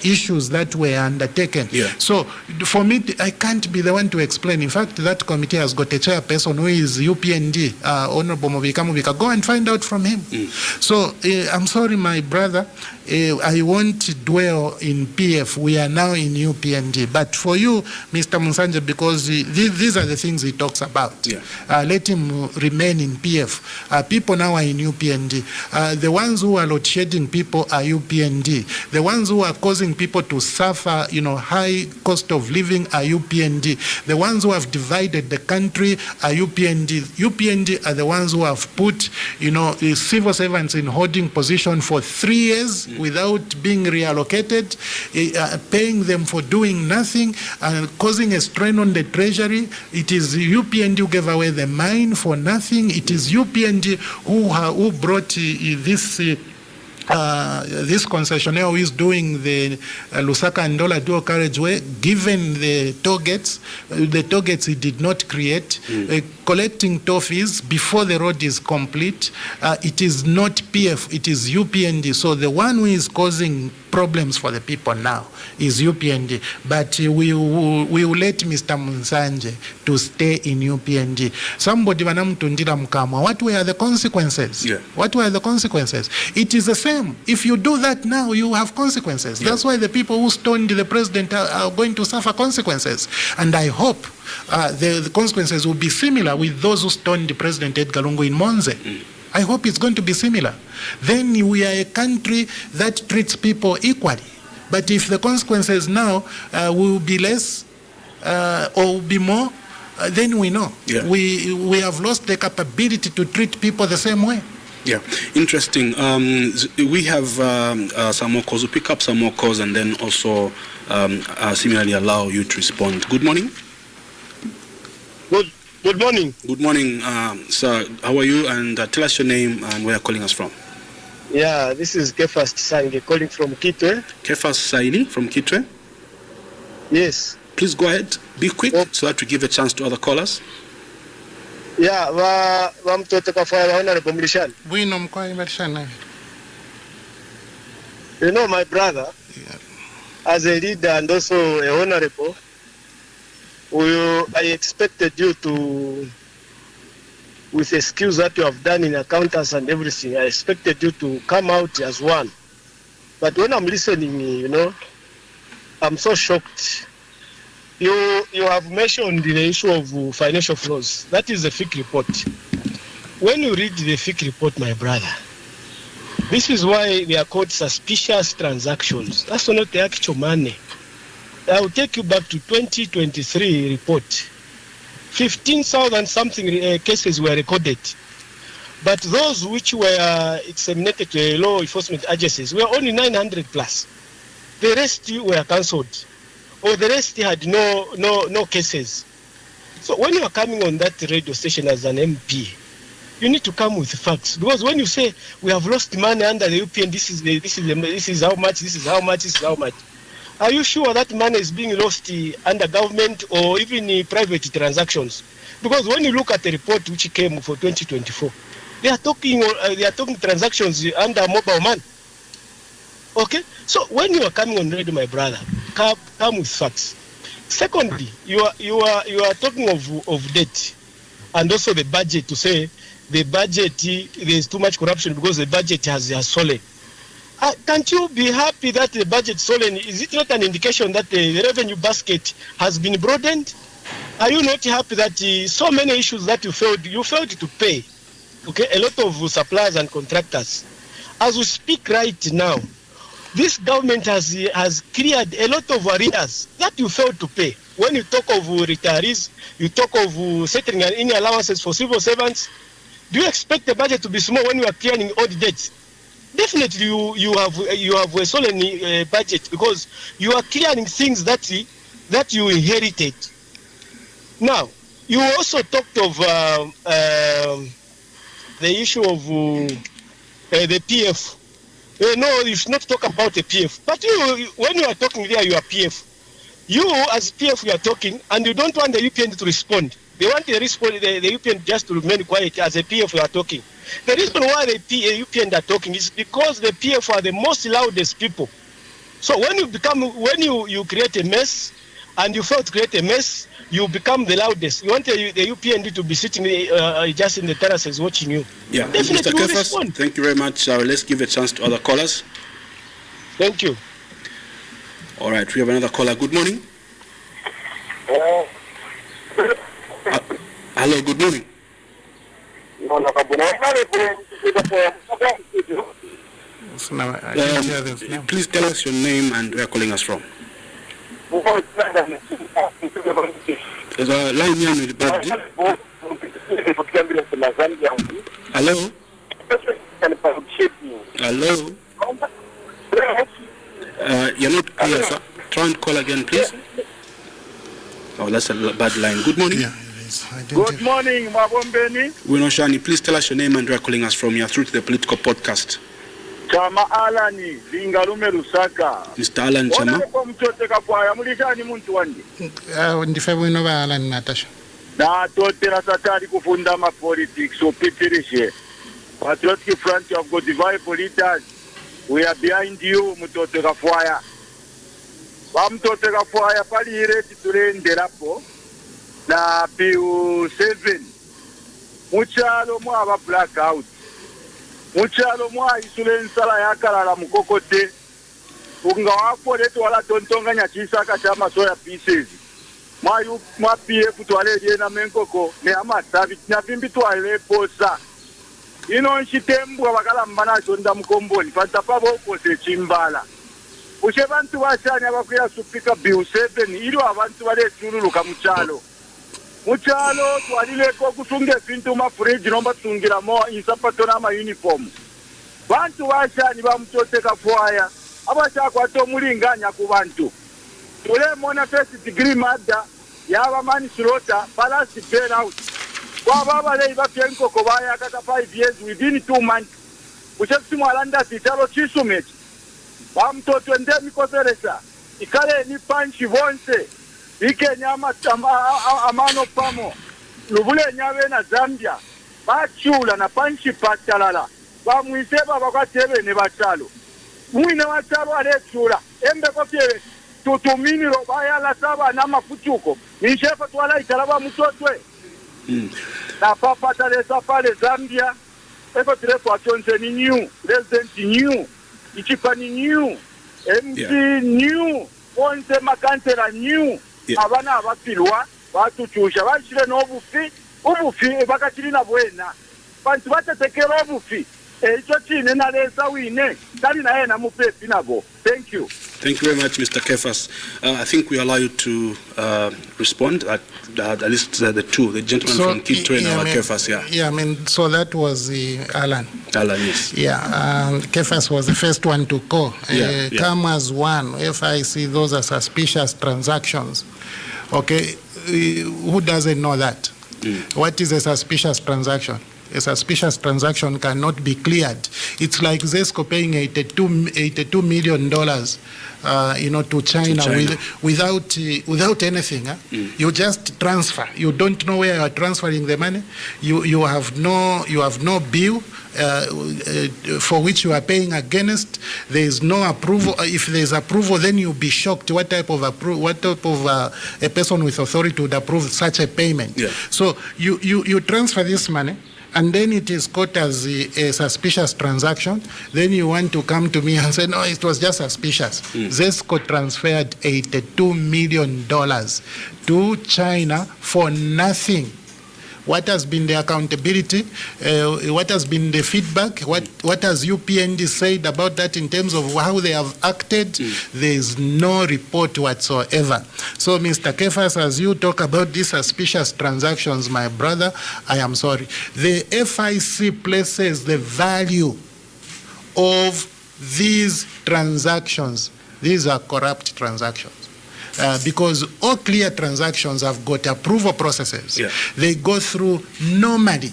issues that were undertaken. So for me, I can't be the one to explain. In fact, that committee has got a chairperson who is UPND, Honorable Mubika. Go and find out from him. So I'm sorry, my brother. I won't dwell in PF. We are now in UPND. But for you, Mr. Munsanje, because these are the things he talks about. Let him remain in PF. People now are in UPND. The ones who are load shedding people are UPND. The ones who are causing people to suffer, high cost of living are UPND. The ones who have divided the country are UPND. UPND are the ones who have put, the civil servants in holding position for 3 years without being reallocated, paying them for doing nothing, and causing a strain on the treasury. It is UPND who gave away the mine for nothing. It is UPND who brought this concessionaire who is doing the Lusaka and Ndola dual carriageway, given the toll gates he did not create, collecting toll fees before the road is complete. It is not PF, it is UPND. So the one who is causing problems for the people now is UPND. But we will let Mr. Munsanje to stay in UPND. Somebody wanamtundira mkamwa. What were the consequences? What were the consequences? It is the same. If you do that now, you have consequences. That's why the people who stoned the president are going to suffer consequences. And I hope the consequences will be similar with those who stoned the President Edgar Lungu in Monze. I hope it's going to be similar. Then we are a country that treats people equally. But if the consequences now will be less or will be more, then we know. We have lost the capability to treat people the same way. Interesting. We have some more calls. We'll pick up some more calls and then also similarly allow you to respond. Good morning. Good morning. Good morning, sir. How are you? And tell us your name and where you're calling us from. This is Kefas Sange calling from Kitwe. Kefas Saini from Kitwe? Yes. Please go ahead. Be quick so that we give a chance to other callers. Mutotwe Kafwaya Honorable Mlishani. My brother, as a leader and also a honorable, I expected you to, with the skills that you have done in accountants and everything, I expected you to come out as one. But when I'm listening, I'm so shocked. You have mentioned the issue of financial flows. That is the FIC report. When you read the FIC report, my brother, this is why they are called suspicious transactions. That's not the actual money. I will take you back to 2023 report. 15,000 something cases were recorded. But those which were examined to law enforcement agencies were only 900 plus. The rest were cancelled. Or the rest had no cases. So when you are coming on that radio station as an MP, you need to come with facts. Because when you say we have lost money under the UPN, this is how much, this is how much, this is how much. Are you sure that money is being lost under government or even private transactions? Because when you look at the report which came for 2024, they are talking transactions under mobile money. Okay, so when you are coming on radio, my brother, come with facts. Secondly, you are talking of debt and also the budget, to say the budget there is too much corruption because the budget has fallen. Can't you be happy that the budget stolen? Is it not an indication that the revenue basket has been broadened? Are you not happy that so many issues that you failed to pay? Okay, a lot of suppliers and contractors. As we speak right now, this government has cleared a lot of arrears that you failed to pay. When you talk of retirees, you talk of settling any allowances for civil servants. Do you expect the budget to be small when you are clearing all the debts? definitely you have a solemn budget, because you are clearing things that you inherited. Now, you also talked of the issue of the PF. No, you should not talk about the PF. But when you are talking there, you are PF. You, as PF, you are talking, and you don't want the UPN to respond. They want the UPN just to remain quiet. As a PF, you are talking. The reason why the UPN are talking is because the PF are the most loudest people. So when you create a mess, and you fail to create a mess, you become the loudest. You want the UPND to be sitting just in the terraces watching you. Yeah, definitely Mr. Kefas, thank you very much. Let's give a chance to other callers. Thank you. All right, we have another caller. Good morning. Hello, good morning. Please tell us your name and where you're calling us from. There's a line here with the birthday. Hello? Hello? You're not clear, sir. Try and call again, please. Oh, that's a bad line. Good morning. Yeah, good morning, Mabombeni. Winoshani, please tell us your name and where you're calling us from. You're through to the political podcast. Chama Alani, Lingalume Lusaka. Mr. Alan Chama. Mutotwe Kafwaya, mulishani muntu wandi. Ndife bwino ba Alan Natasha. Na totera satari kufunda ma politics so pipirishe. Patriotic Front, you have got divine leaders. We are behind you, Mutotwe Kafwaya. Mutotwe Kafwaya pali ireti tulenderapo na PU7. Muchalo mwaba blackout. Muchalo mwa isule nsala yakalala mukokote unga wako letu wala tontonganya chisaka chama soya pieces mwa PF twalele na menkoko ne amasabi na bimbi twale posa ino nchitembwa bakala mbana chonda mukomboni pantapa boko se chimbala ushe bantu bashanya bakuya supika BU7 ilo abantu bale tululuka muchalo twalile ko kusunge bintu ma fridge nomba tungira mo insapato na ma uniform bantu bashani ba Mutotwe Kafwaya abashakwata omulinganya ku bantu tule mona first degree madda yaba mani slota balance burn out kwa baba lei bafyenko ko baya kaka 5 years within 2 months ushesimu alanda sitalo chisumeti ba Mutotwe ndemi koseresa ikale ni panchi vonse ike nyama amano pamo lubule nyawe na Zambia bachula na panchi patalala bamwiseba bakatebe ne batalo mwine watalo alechula embe kopyele tutuminiro bayala saba na mafutuko nishefa twala italaba Mutotwe na papa talesa pale Zambia eko trepo achonse ni new resident new ichipani new MC new onse makantera new abana abapilwa batuchusha bashire ubufi bakachirina bwena bantu batatekera ubufi echo chine na lesa wine tali na yena mupepi nabo. Thank you very much, Mr. Kefas. I think we allow you to respond at least the gentleman from Kitwe and Kefas. So that was Alan, yes. Kefas was the first one to call. Come as one. If I see those are suspicious transactions, okay, who doesn't know that? What is a suspicious transaction? A suspicious transaction cannot be cleared. It's like Zesco paying $82 million, to China. Without anything. You just transfer. You don't know where you are transferring the money. You have no bill for which you are paying against. There is no approval. If there is approval, then you'll be shocked what type of a person with authority would approve such a payment. So you transfer this money, and then it is caught as a suspicious transaction. Then you want to come to me and say, no, it was just suspicious. Zesco transferred $82 million to China for nothing. What has been the accountability? What has been the feedback? What has UPND said about that in terms of how they have acted? There is no report whatsoever. So, Mr. Kefas, as you talk about these suspicious transactions, my brother, I am sorry. The FIC places the value of these transactions, these are corrupt transactions. Because all clear transactions have got approval processes. Yeah. They go through normally.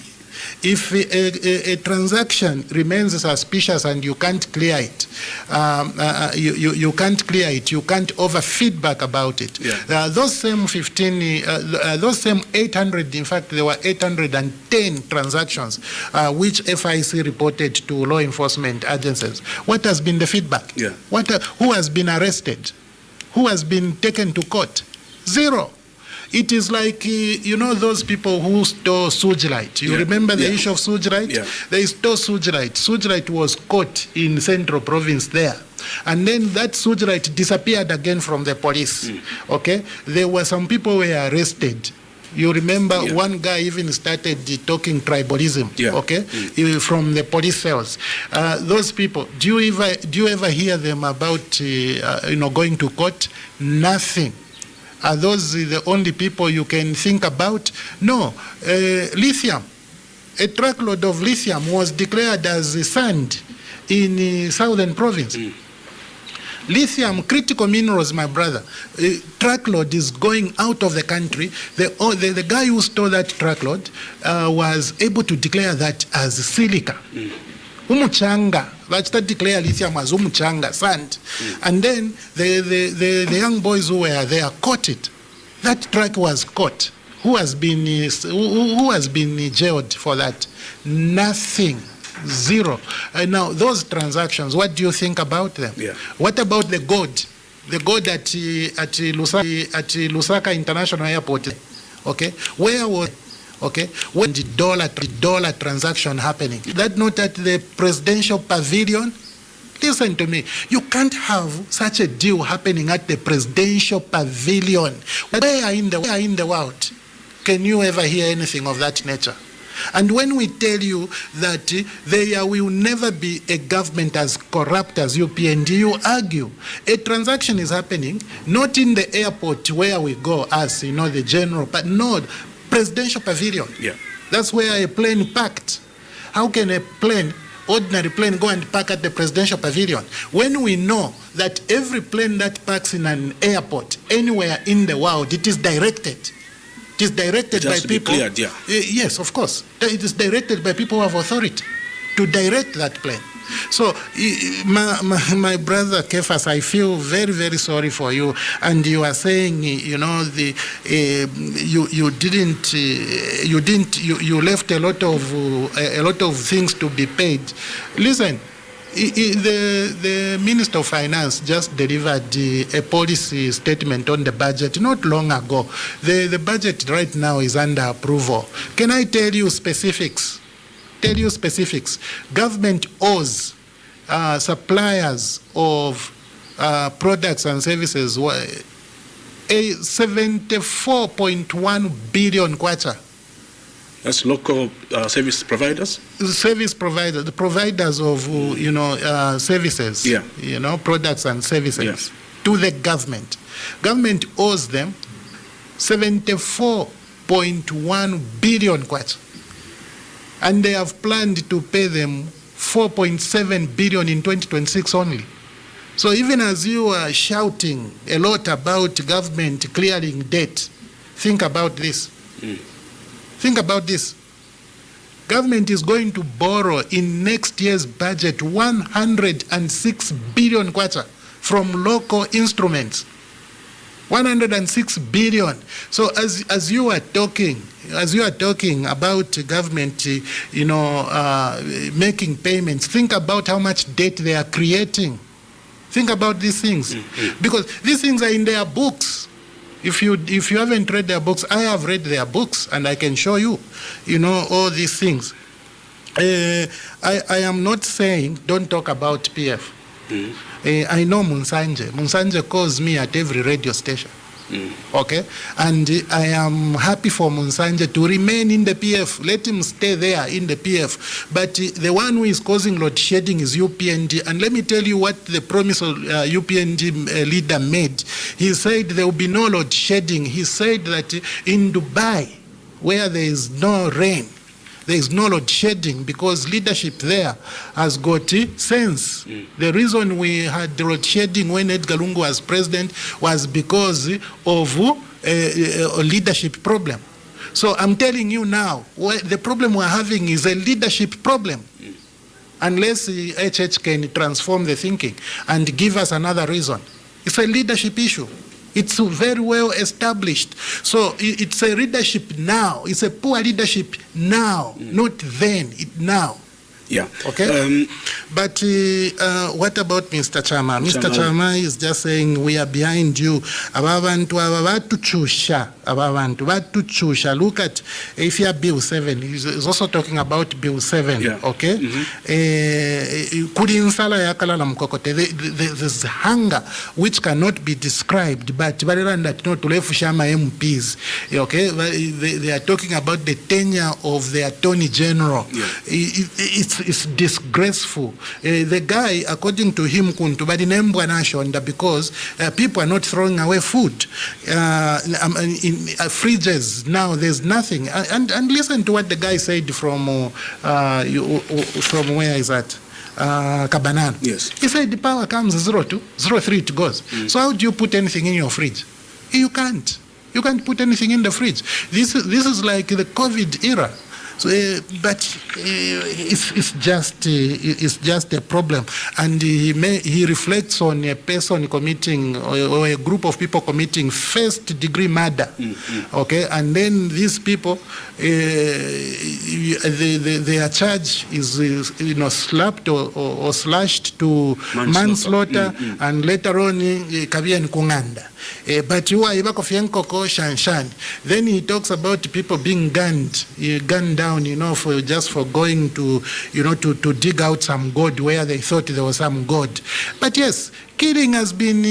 If a transaction remains suspicious and you can't clear it, you can't clear it, you can't offer feedback about it. Yeah. Those same 800, in fact, there were 810 transactions which FIC reported to law enforcement agencies. What has been the feedback? Yeah. Who has been arrested? Who has been taken to court? Zero. It is like, those people who store Sujlight. You remember the issue of Sujlight? Yeah. They store Sujlight. Sujlight was caught in Central Province there. And then that Sujlight disappeared again from the police. Okay? There were some people who were arrested. You remember one guy even started talking tribalism, okay, from the police cells. Those people, do you ever hear them about, going to court? Nothing. Are those the only people you can think about? No. Lithium. A truckload of lithium was declared as sand in southern province. Lithium, critical minerals, my brother. Truckload is going out of the country. The guy who stole that truckload was able to declare that as silica. Umuchanga. Vachita declare lithium as umuchanga, sand. And then the young boys who were there caught it. That truck was caught. Who has been jailed for that? Nothing. Zero. Now, those transactions, what do you think about them? Yeah. What about the gold? The gold at Lusaka International Airport. Okay? Where was... Okay, when the dollar transaction happening, that not at the presidential pavilion? Listen to me. You can't have such a deal happening at the presidential pavilion. Where in the world can you ever hear anything of that nature? And when we tell you that there will never be a government as corrupt as UPND, you argue. A transaction is happening, not in the airport where we go as, the general, but no, presidential pavilion. Yeah. That's where a plane parked. How can a ordinary plane, go and park at the presidential pavilion when we know that every plane that parks in an airport anywhere in the world, it is directed? It is directed by people. Be cleared, yeah. Yes, of course. It is directed by people who have authority to direct that plane. So, my brother Kefas, I feel very, very sorry for you. And you are saying, you left a lot of things to be paid. Listen, the Minister of Finance just delivered a policy statement on the budget not long ago. The budget right now is under approval. Can I tell you specifics? Government owes suppliers of products and services a 74.1 billion kwacha. That's local service providers? Service providers, the providers of, services, products and services to the government. Government owes them 74.1 billion kwacha. And they have planned to pay them 4.7 billion in 2026 only. So even as you are shouting a lot about government clearing debt, think about this. Think about this. Government is going to borrow in next year's budget 106 billion kwacha from local instruments. 106 billion. So as you are talking about government, making payments, think about how much debt they are creating. Think about these things, because these things are in their books. If you haven't read their books, I have read their books, and I can show you, all these things. I am not saying don't talk about PF. I know Munsanje calls me at every radio station. Okay? And I am happy for Munsanje to remain in the PF. Let him stay there in the PF. But the one who is causing load shedding is UPND. And let me tell you what the promise of UPND leader made. He said there will be no load shedding. He said that in Dubai, where there is no rain, There is no load shedding because leadership there has got sense. The reason we had the load shedding when Edgar Lungu was president was because of a leadership problem. So I'm telling you now, the problem we're having is a leadership problem. Unless HH can transform the thinking and give us another reason. It's a leadership issue. It's very well established. So it's a leadership now. It's a poor leadership now, not then, now. Yeah. Okay. But what about Mr. Chama? Mr. Chama is just saying we are behind you. Look at if you have Bill 7. He's also talking about Bill 7. Yeah. Okay. There's hunger which cannot be described. But MPs. Okay. They are talking about the tenure of the Attorney General. Yeah. It's disgraceful. The guy, according to him, because people are not throwing away food. In fridges now, there's nothing. And listen to what the guy said from where is that? Kabanana. Yes. He said the power comes 02, 03 it goes. So how do you put anything in your fridge? You can't. You can't put anything in the fridge. This is like the COVID era. So, but it's just a problem, and he reflects on a person committing or a group of people committing first-degree murder. Okay, and then these people, their charge is slapped or slashed to manslaughter, and later on kabia nkunganda. But you are Shanshan. Then he talks about people being gunned down, for going to, to dig out some gold where they thought there was some gold. But yes, killing has been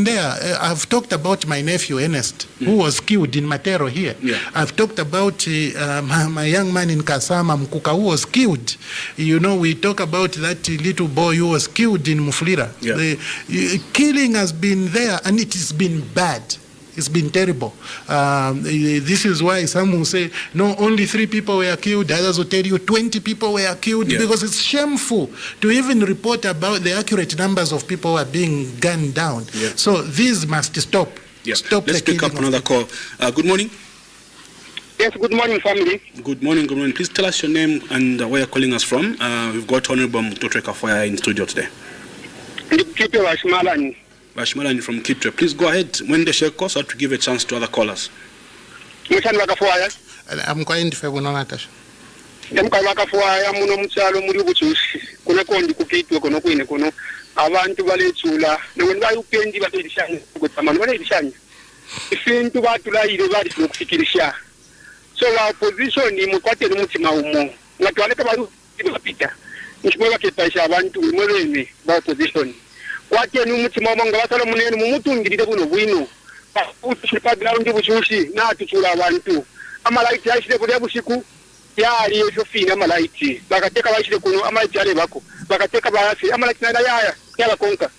there. I've talked about my nephew Ernest, who was killed in Matero here. Yeah. I've talked about my young man in Kasama, Mkuka, who was killed. We talk about that little boy who was killed in Mufulira. Yeah. The killing has been there, and it has been bad. It's been terrible. This is why some will say, no, only 3 people were killed. Others will tell you 20 people were killed, because it's shameful to even report about the accurate numbers of people who are being gunned down. Yeah. So these must stop. Yeah. Stop. Let's pick up another call. Good morning. Yes, good morning, family. Good morning. Please tell us your name and where you're calling us from. We've got Honorable Mutotwe Kafwaya in studio today. Bashmalani from Kitwe. Please go ahead. When the share course, or to give a chance to other callers. I'm going to Fabiano. Kafwaya muno muchalo muri buchushi kuna kondi kupitwe kono kwine kono abantu balechula nabone bayupendi batirishanya kutamana balechanya ifintu batulaire bali kufikirisha so la opposition ni mukwate n'umutima umo ngatwaleka baru bapita nchimwe baketaisha abantu mwelene ba opposition kwate n'umutima umo ngabasala munene mumutungirire buno bwino uchipa ground buchushi na tuchula abantu amalaiti aishire kule bushiku yari yofina amalaiti bakateka bashire kuno amalaiti ale bako bakateka basi amalaiti na yala konka.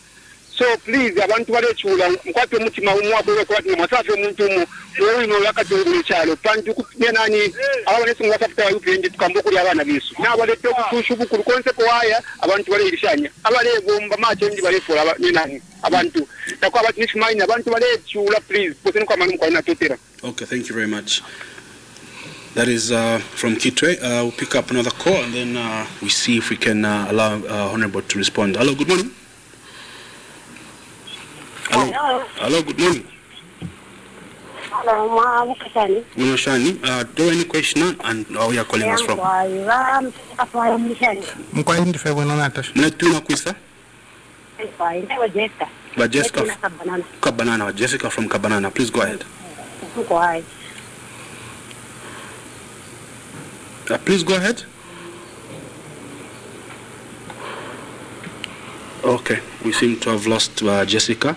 So please abantu balechula mkwate mutima umwako kwati mwasafe umuntu wewe yakatungulu cyalo pantu kunyenani abonese ngwasafita bayupende tukambokuri abana bisu nabaleto kushubu ku konse ko waya abantu balirishanya abalebomba machendi balefora nyenani abantu takwa abati nishimanya abantu balechula please poseni kwa manu kwa natotera. Okay, thank you very much. That is from Kitwe. We'll pick up another call and then we see if we can allow Honorable to respond. Hello, good morning. Hello, good morning. Hello, Mwape. Shani, do any question and where you are calling us from? Jessica from Kabanana. Please go ahead. Please go ahead. Okay, we seem to have lost Jessica.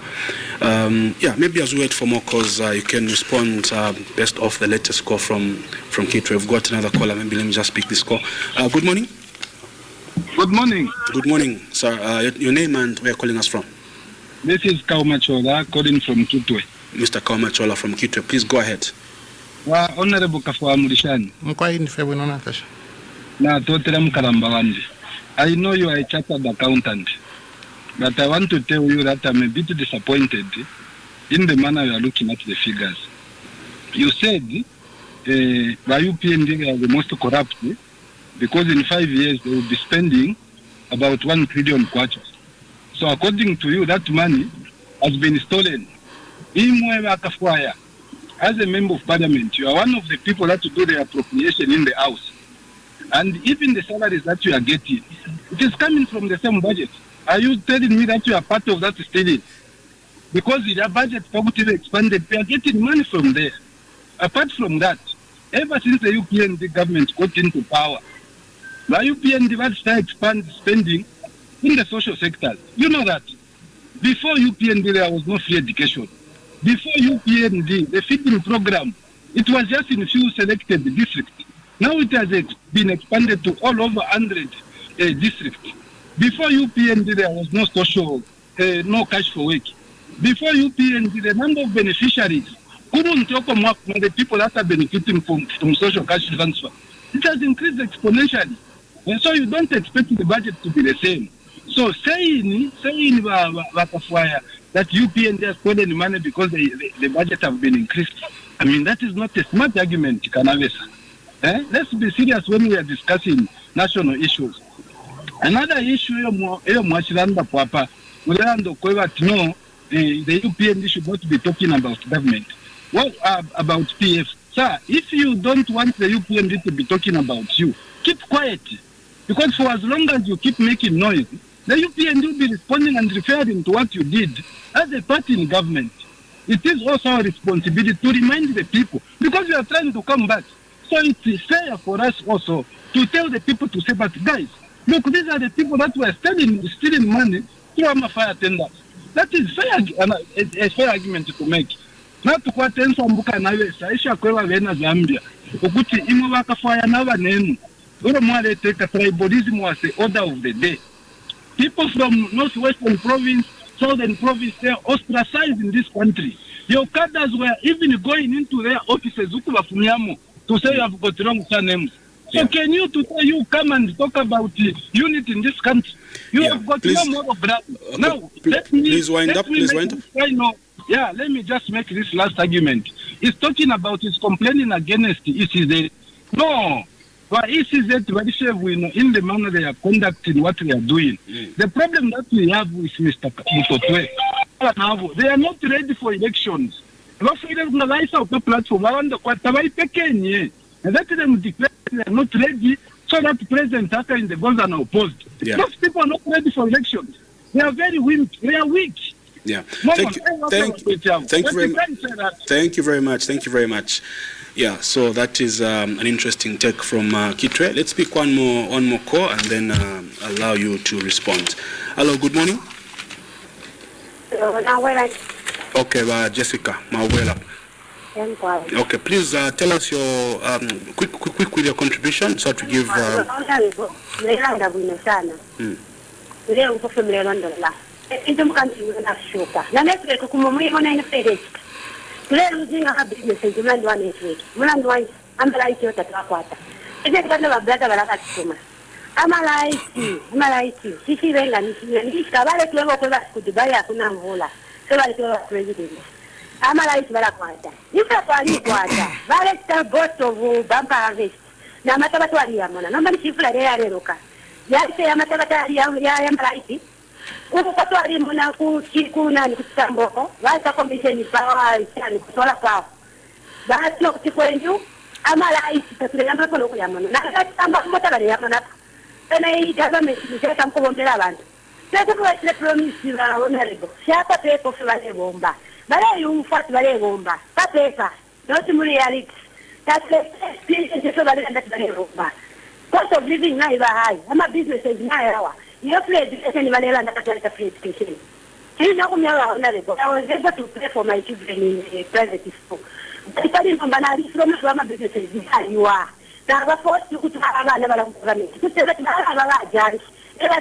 Maybe as we wait for more calls, you can respond based off the latest call from Kitwe. We've got another caller. Maybe let me just pick this call. Good morning. Good morning. Good morning, sir. Your name and where you're calling us from? This is Kaumachola calling from Kitwe. Mr. Kaumachola from Kitwe. Please go ahead. Honorable Kafwaya Mulishani. Na totela mkaramba wandi. I know you are a chartered accountant, but I want to tell you that I'm a bit disappointed in the manner you are looking at the figures. You said the UPND are the most corrupt because in 5 years they will be spending about 1 trillion kwacha. So according to you, that money has been stolen. Imwe Kafwaya, as a member of parliament, you are one of the people that do the appropriation in the house. And even the salaries that you are getting, it is coming from the same budget. Are you telling me that you are part of that stealing? Because your budget positively expanded, we are getting money from there. Apart from that, ever since the UPND government got into power, the UPND had started spending in the social sector. You know that. Before UPND, there was no free education. Before UPND, the feeding program, it was just in a few selected districts. Now it has been expanded to all over 100 districts. Before UPND, there was no social, no cash for work. Before UPND, the number of beneficiaries couldn't talk about the people that are benefiting from social cash transfer. It has increased exponentially. And so you don't expect the budget to be the same. So saying Kafwaya that UPND has stolen money because the budget have been increased, I mean, that is not a smart argument, Kanavesa. Let's be serious when we are discussing national issues. Another issue, the UPND should not be talking about government. What about PF? Sir, if you don't want the UPND to be talking about you, keep quiet. Because for as long as you keep making noise, the UPND will be responding and referring to what you did as a party in government. It is also our responsibility to remind the people, because we are trying to come back. So it's fair for us also to tell the people to say, but guys, look, these are the people that were stealing money through our fire tenders. That is fair, a fair argument to make. Not to quote Mbuka Nawesa, Isha Kwewa Vena Zambia, Ukuti Imo Kafwaya Nava Nenu. Uromwale take tribalism was the order of the day. People from northwestern province, southern province, they are ostracized in this country. Your cadres were even going into their offices to say you have got wrong surnames. So yeah. Can you come and talk about unity in this country? You have got no more of that. Okay. Now, please wind up. Yeah, let me just make this last argument. He's talking about, he's complaining against ECZ. No. But ECZ, in the manner they are conducting what they are doing. The problem that we have with Mr. Mutotwe, they are not ready for elections. And that them declare they are not ready, so that President Tucker in the Ngosa are opposed. Yeah. Those people are not ready for elections. They are very weak. They are weak. Yeah. Thank you very much. Yeah, so that is an interesting take from Kitwe. Let's pick one more call and then allow you to respond. Hello, good morning. Okay, Jessica, Mawela. Okay, please tell us your quick with your contribution so to give. Today, losing our business in July 1 week. Mulan, I'm like you at the quarter. It is kind of a better than I'm like you. Sisi Venga, Nishi, Cavalry could buy a Punangola. So I told president. I'm like Valaquata. You can find it water. Valet boat of Bumper harvest. Namatavaria, nobody people are there. Yase Amatavaria, I am like Ukupatwali muna kukuna ni kutamboko wasa komisheni pawa ni kutola kwao bahati no kutwenju ama laisi tatulema kono kuyamana na tamba motagale yamana ena hii government ni kama kuombela abantu sasa kwa ile promise la honorable shapa pepo fulani bomba bale yumfuati bale bomba pesa not reality that's the experience so bale ndani bomba cost of living na iba high ama businesses na yawa. You played education in Manila and I free education. You know, I was able to pay for my children in a private school. If I didn't banana from a business, you are. Now, I forced you to have another government. You said that I have a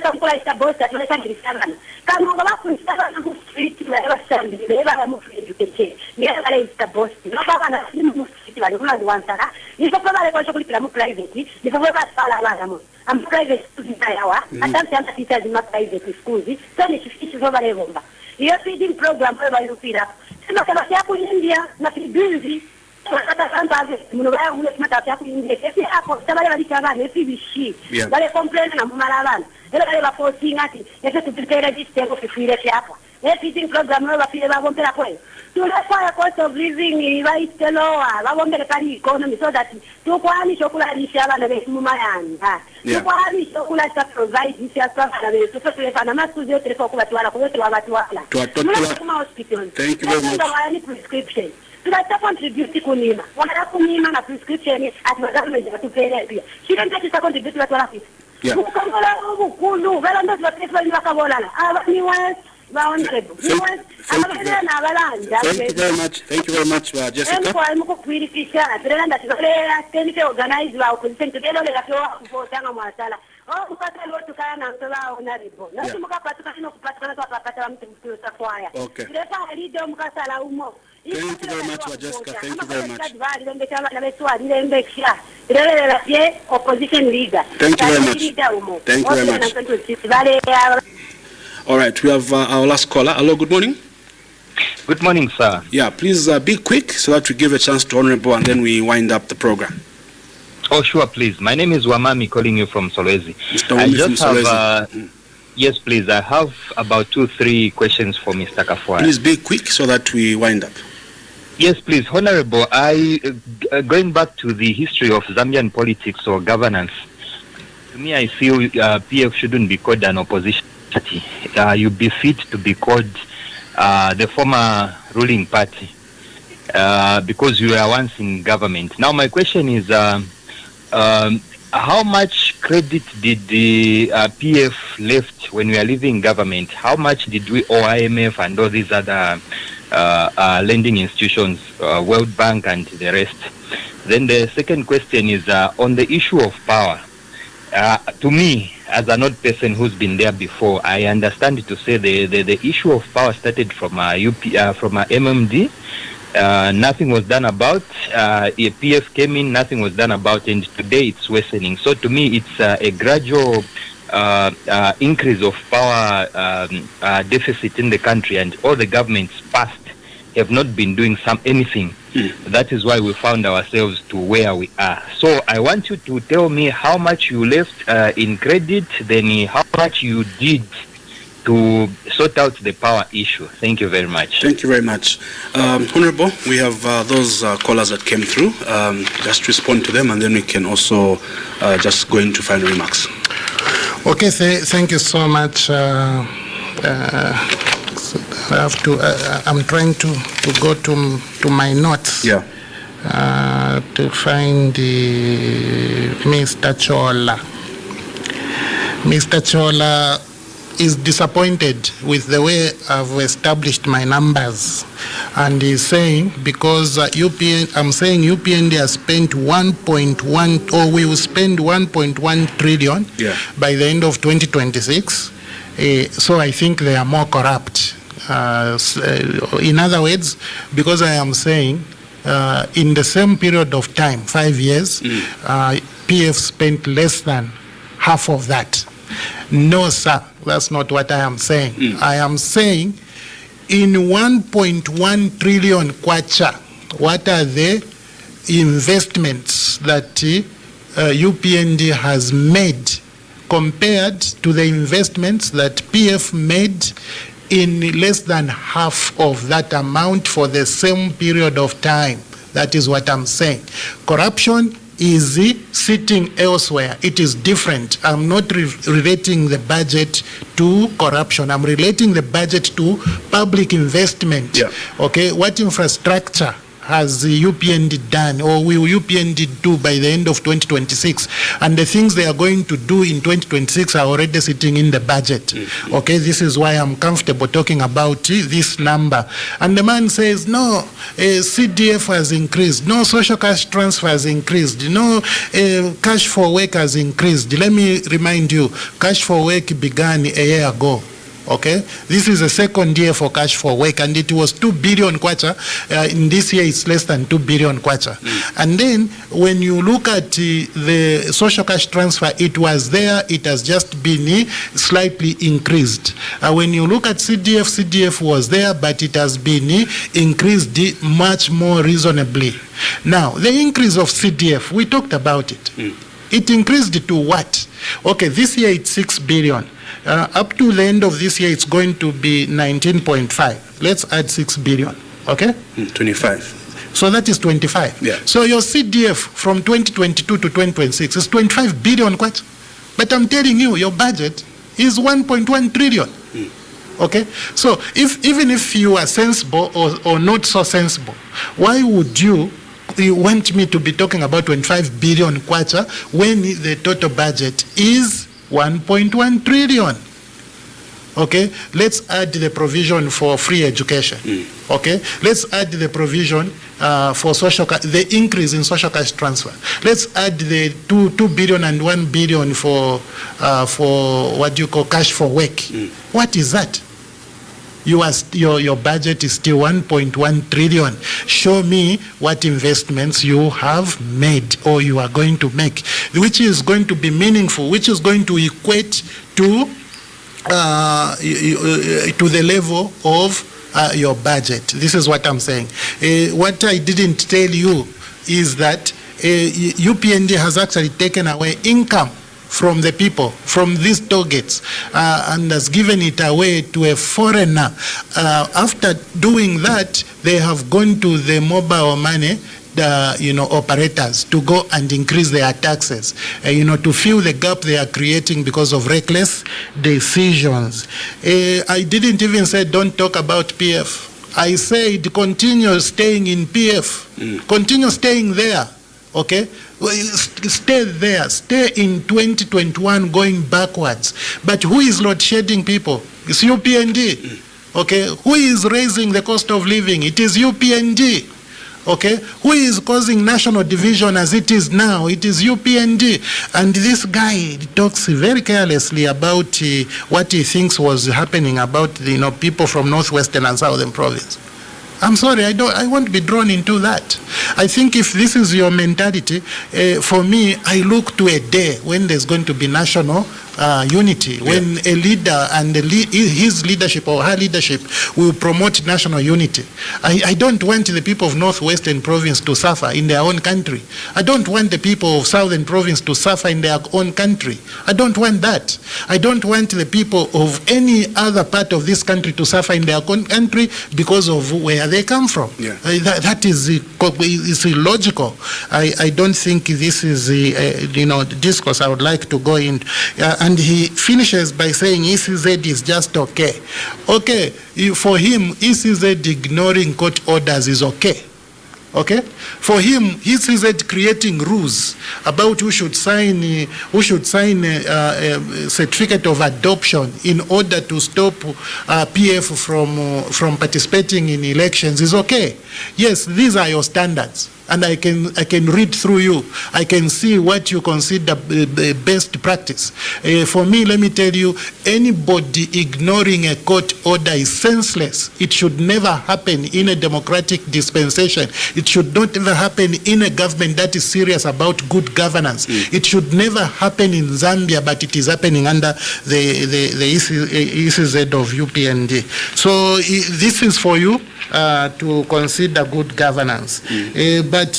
some place a boss that I can seven. Come over up with 7 street to ever send the level of education. Never is the boss. No, I must university bali kulandi wansala ifo kwa bale kwa kulipira mu private ifo kwa basala abana mu am private student yawa atamse anta teachers in private schools so ni chifichi zo bale bomba iyo feeding program kwa bale lupira sema kama siaku India na Philippines kata kamba muno baya ule mata siaku India ese hapo tabale bali kabane fibishi bale complain na mumala abana ele bale ba forcing ati ese tupipere disitengo fifire siapo feeding program no bafile babombera kwe tulafaya cost of living ibaite lower babombere kali economy so that tukwanisha okulalisha abana betu mu mayanja tukwanisha okulasha provide isya abana betu tutulefana masuzi yote lefa okubatwala kuyote wabatwala kuma hospital thank you very much ni prescription tunataka contribute kunima wanataka kunima na prescription ati government batupele pia shida ndio contribute watu wala fisi kukongola ubukulu vela ndo tuwatefa ni wakabolala abani wa Thank you very much. Thank you very much, Jessica. Okay. Thank you very much, Jessica. Thank you very much. Opposition leader. Thank you very much. Thank you very much. All right, we have our last caller. Hello, good morning. Good morning, sir. Yeah, please be quick so that we give a chance to Honorable and then we wind up the program. Oh, sure, please. My name is Wamami, calling you from Solwezi. I just have, yes, please. I have about 2-3 questions for Mr. Kafwaya. Please be quick so that we wind up. Yes, please. Honorable, going back to the history of Zambian politics or governance, to me, I feel PF shouldn't be called an opposition party. You be fit to be called the former ruling party because you were once in government. Now, my question is, how much credit did the PF left when we are leaving government? How much did we owe IMF and all these other lending institutions, World Bank and the rest? Then the second question is on the issue of power. To me, as an old person who's been there before, I understand to say the issue of power started from MMD. Nothing was done about. PF came in, nothing was done about, and today it's worsening. So to me, it's a gradual increase of power deficit in the country, and all the governments past have not been doing anything. That is why we found ourselves to where we are. So I want you to tell me how much you left in credit, then how much you did to sort out the power issue. Thank you very much. Thank you very much. Honorable, we have those callers that came through. Just respond to them and then we can also just go into final remarks. Okay, thank you so much. I have to. I'm trying to go to my notes. Yeah. To find the Mr. Chola. Mr. Chola is disappointed with the way I've established my numbers, and he's saying because I'm saying UPND has spent 1.1 or we will spend 1.1 trillion by the end of 2026. So I think they are more corrupt. In other words, because I am saying in the same period of time, 5 years, PF spent less than half of that. No, sir, that's not what I am saying. I am saying in 1.1 trillion kwacha, what are the investments that UPND has made compared to the investments that PF made in less than half of that amount for the same period of time? That is what I'm saying. Corruption is sitting elsewhere. It is different. I'm not relating the budget to corruption. I'm relating the budget to public investment. Okay, what infrastructure has the UPND done, or will UPND do by the end of 2026? And the things they are going to do in 2026 are already sitting in the budget. Okay, this is why I'm comfortable talking about this number. And the man says, no, CDF has increased, no social cash transfer has increased, no cash for work has increased. Let me remind you, cash for work began a year ago. Okay, this is the second year for cash for work, and it was 2 billion kwacha. In this year, it's less than 2 billion kwacha. And then when you look at the social cash transfer, it was there. It has just been slightly increased. When you look at CDF was there, but it has been increased much more reasonably. Now, the increase of CDF, we talked about it. It increased to what? Okay, this year it's 6 billion. Up to the end of this year, it's going to be 19.5. Let's add 6 billion, okay? 25. So that is 25. Yeah. So your CDF from 2022 to 2026 is 25 billion, quite. But I'm telling you, your budget is 1.1 trillion. Okay? So even if you are sensible or not so sensible, why would you want me to be talking about 25 billion kwacha when the total budget is 1.1 trillion? Okay, let's add the provision for free education. Okay, let's add the provision for the increase in social cash transfer. Let's add the 2 billion and 1 billion for what you call cash for work. What is that? Your budget is still 1.1 trillion. Show me what investments you have made or you are going to make, which is going to be meaningful, which is going to equate to the level of your budget. This is what I'm saying. What I didn't tell you is that UPND has actually taken away income from the people, from these targets, and has given it away to a foreigner. After doing that, they have gone to the mobile money operators to go and increase their taxes, to fill the gap they are creating because of reckless decisions. I didn't even say don't talk about PF. I said continue staying in PF. Continue staying there. Okay? Stay there. Stay in 2021 going backwards. But who is load shedding people? It's UPND. Okay? Who is raising the cost of living? It is UPND. Okay, who is causing national division as it is now? It is UPND. And this guy talks very carelessly about what he thinks was happening about people from Northwestern and Southern Province. I'm sorry, I won't be drawn into that. I think if this is your mentality, for me, I look to a day when there's going to be national unity, when a leader and his leadership or her leadership will promote national unity. I don't want the people of Northwestern Province to suffer in their own country. I don't want the people of Southern Province to suffer in their own country. I don't want that. I don't want the people of any other part of this country to suffer in their own country because of where they come from. That is illogical. I don't think this is the discourse I would like to go into. And he finishes by saying ECZ is just okay. Okay, for him, ECZ ignoring court orders is okay. Okay, for him, ECZ creating rules about who should sign a certificate of adoption in order to stop PF from participating in elections is okay. Yes, these are your standards. And I can read through you. I can see what you consider the best practice. For me, let me tell you, anybody ignoring a court order is senseless. It should never happen in a democratic dispensation. It should not ever happen in a government that is serious about good governance. It should never happen in Zambia, but it is happening under the ECZ of UPND. So this is for you to consider good governance. But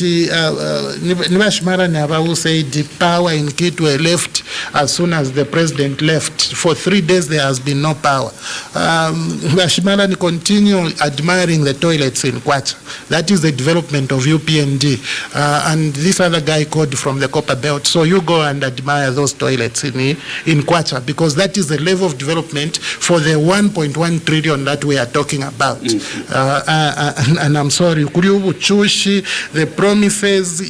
Nibashmara Nyabawu said the power in Kitwe left as soon as the president left. For 3 days there has been no power. Nibashmara continue admiring the toilets in Kwacha. That is the development of UPND. And this other guy called from the Copper Belt. So you go and admire those toilets in Kwacha, because that is the level of development for the 1.1 trillion that we are talking about. And I'm sorry, the promises,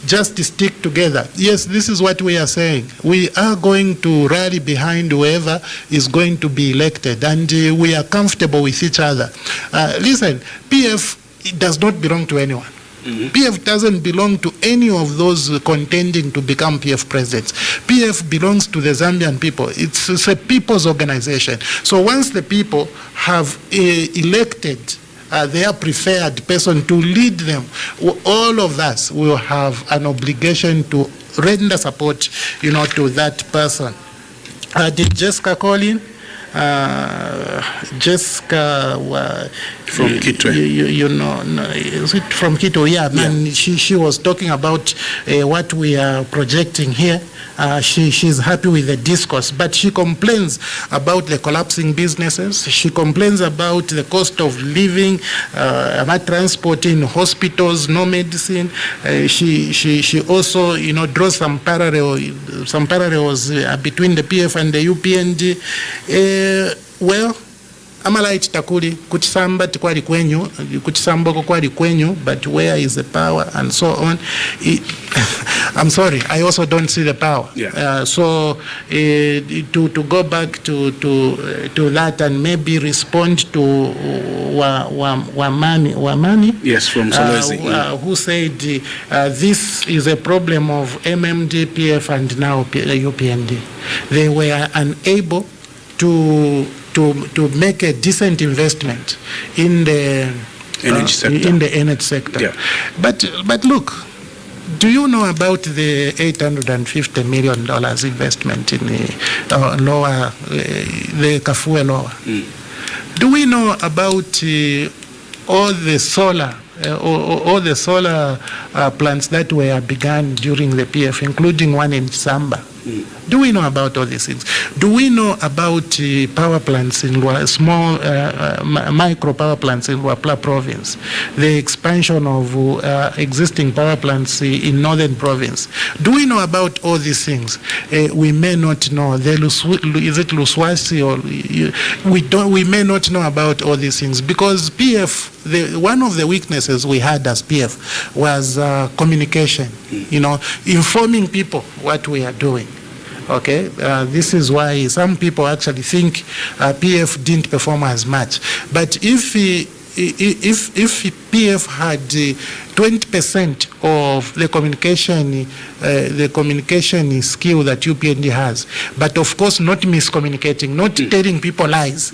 just stick together. Yes, this is what we are saying. We are going to rally behind whoever is going to be elected, and we are comfortable with each other. Listen, PF does not belong to anyone. PF doesn't belong to any of those contending to become PF presidents. PF belongs to the Zambian people. It's a people's organization. So once the people have elected their preferred person to lead them, all of us will have an obligation to render support, to that person. Did Jessica call in? Jessica from Kitwe. Is it from Kitwe? Yeah, man. She was talking about what we are projecting here. She's happy with the discourse, but she complains about the collapsing businesses. She complains about the cost of living, about transport in hospitals, no medicine. She also draws some parallels between the PF and the UPND. Well, Amalite takuli kuchisamba tikwali kwenyu, kuchisamboko kwali kwenyu, but where is the power and so on. I'm sorry, I also don't see the power. So to go back to that and maybe respond to Wamani. Yes, from Solwezi. Who said this is a problem of MMD, PF, and now UPND. They were unable to make a decent investment in the energy sector. In the energy sector. Yeah. But look, do you know about the $850 million investment in the the Kafwaya lower? Do we know about all the solar plants that were begun during the PF, including one in Samba? Do we know about all these things? Do we know about power plants in small micro power plants in Luapula province? The expansion of existing power plants in northern province. Do we know about all these things? We may not know. Is it Luswasi or we may not know about all these things because PF. One of the weaknesses we had as PF was communication. Informing people what we are doing. Okay, this is why some people actually think PF didn't perform as much. But if PF had 20% of the communication skill that UPND has, but of course not miscommunicating, not telling people lies,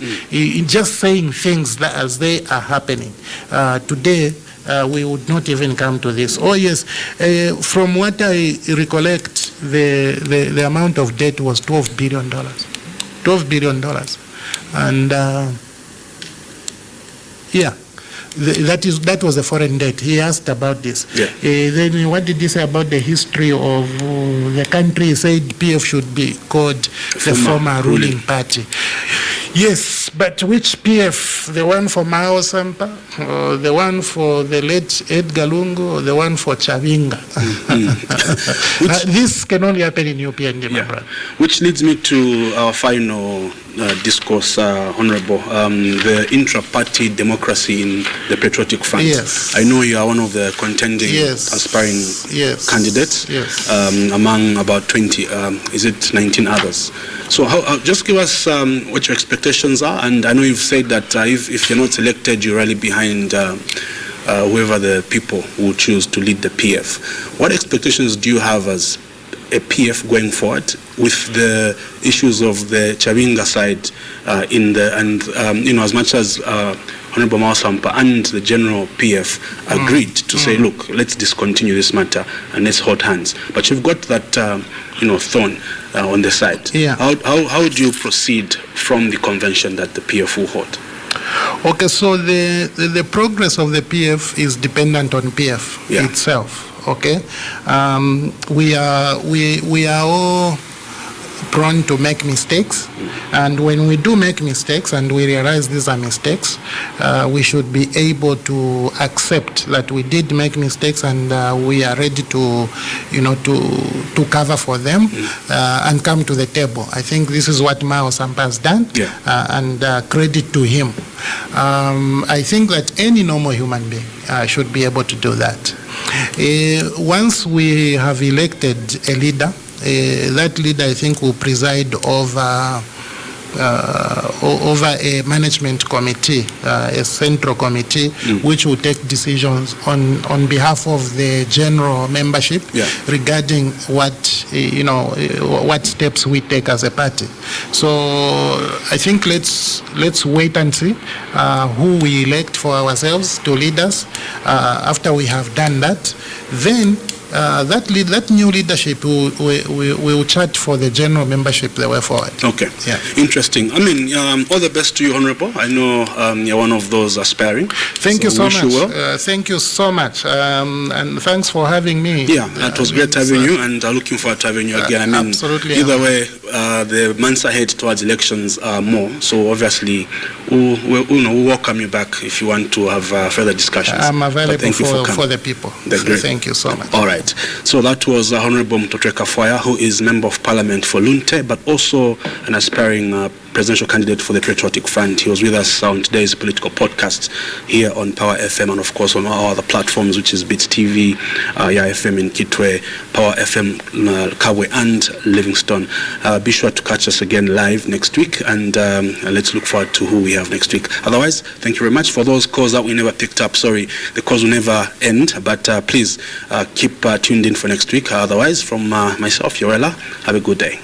just saying things as they are happening. Today, we would not even come to this. Oh yes, from what I recollect, the amount of debt was $12 billion. $12 billion. And that was a foreign debt. He asked about this. Then what did he say about the history of the country? He said PF should be called the former ruling party. Yes, but which PF? The one for Mao Sampa, or the one for the late Edgar Lungu, or the one for Chavinga? This can only happen in UPND, my brother. Which leads me to our final discourse, Honorable, the intra-party democracy in the Patriotic Front. Yes. I know you are one of the contending, aspiring candidates among about 20, 19 others. So just give us what your expectations are, and I know you've said that if you're not selected, you rally behind whoever the people will choose to lead the PF. What expectations do you have as a PF going forward with the issues of the Chavinga side as much as Honorable Mao Sampa and the general PF agreed to say, look, let's discontinue this matter and let's hold hands. But you've got that thorn on the side. How do you proceed from the convention that the PF will hold? Okay, so the progress of the PF is dependent on PF itself. Okay, we are all prone to make mistakes, and when we do make mistakes and we realize these are mistakes, we should be able to accept that we did make mistakes, and we are ready to cover for them and come to the table. I think this is what Mao Sampa has done, and credit to him. I think that any normal human being should be able to do that. Once we have elected a leader, that leader, I think, will preside over over a management committee, a central committee, which will take decisions on behalf of the general membership regarding what steps we take as a party. So I think let's wait and see who we elect for ourselves to lead us. After we have done that, then that new leadership will chart for the general membership the way forward. Okay. Yeah. Interesting. I mean, all the best to you, Honorable. I know you're one of those aspiring. Thank you so much. Well. Thank you so much. And thanks for having me. Yeah, it was great having you, and looking forward to having you again. I mean, absolutely. Either way, the months ahead towards elections are more. So obviously, we'll welcome you back if you want to have further discussions. I'm available for the people. Great. Thank you so much. All right. So that was Honorable Mutotwe Kafwaya, who is Member of Parliament for Lunte, but also an aspiring presidential candidate for the Patriotic Front. He was with us on today's political podcast here on Power FM, and of course on all other platforms, which is Bits TV, FM in Kitwe, Power FM, Kabwe and Livingstone. Be sure to catch us again live next week, and let's look forward to who we have next week. Otherwise, thank you very much. For those calls that we never picked up, sorry, the calls will never end, but please keep tuned in for next week. Otherwise, from myself, Yowela, have a good day.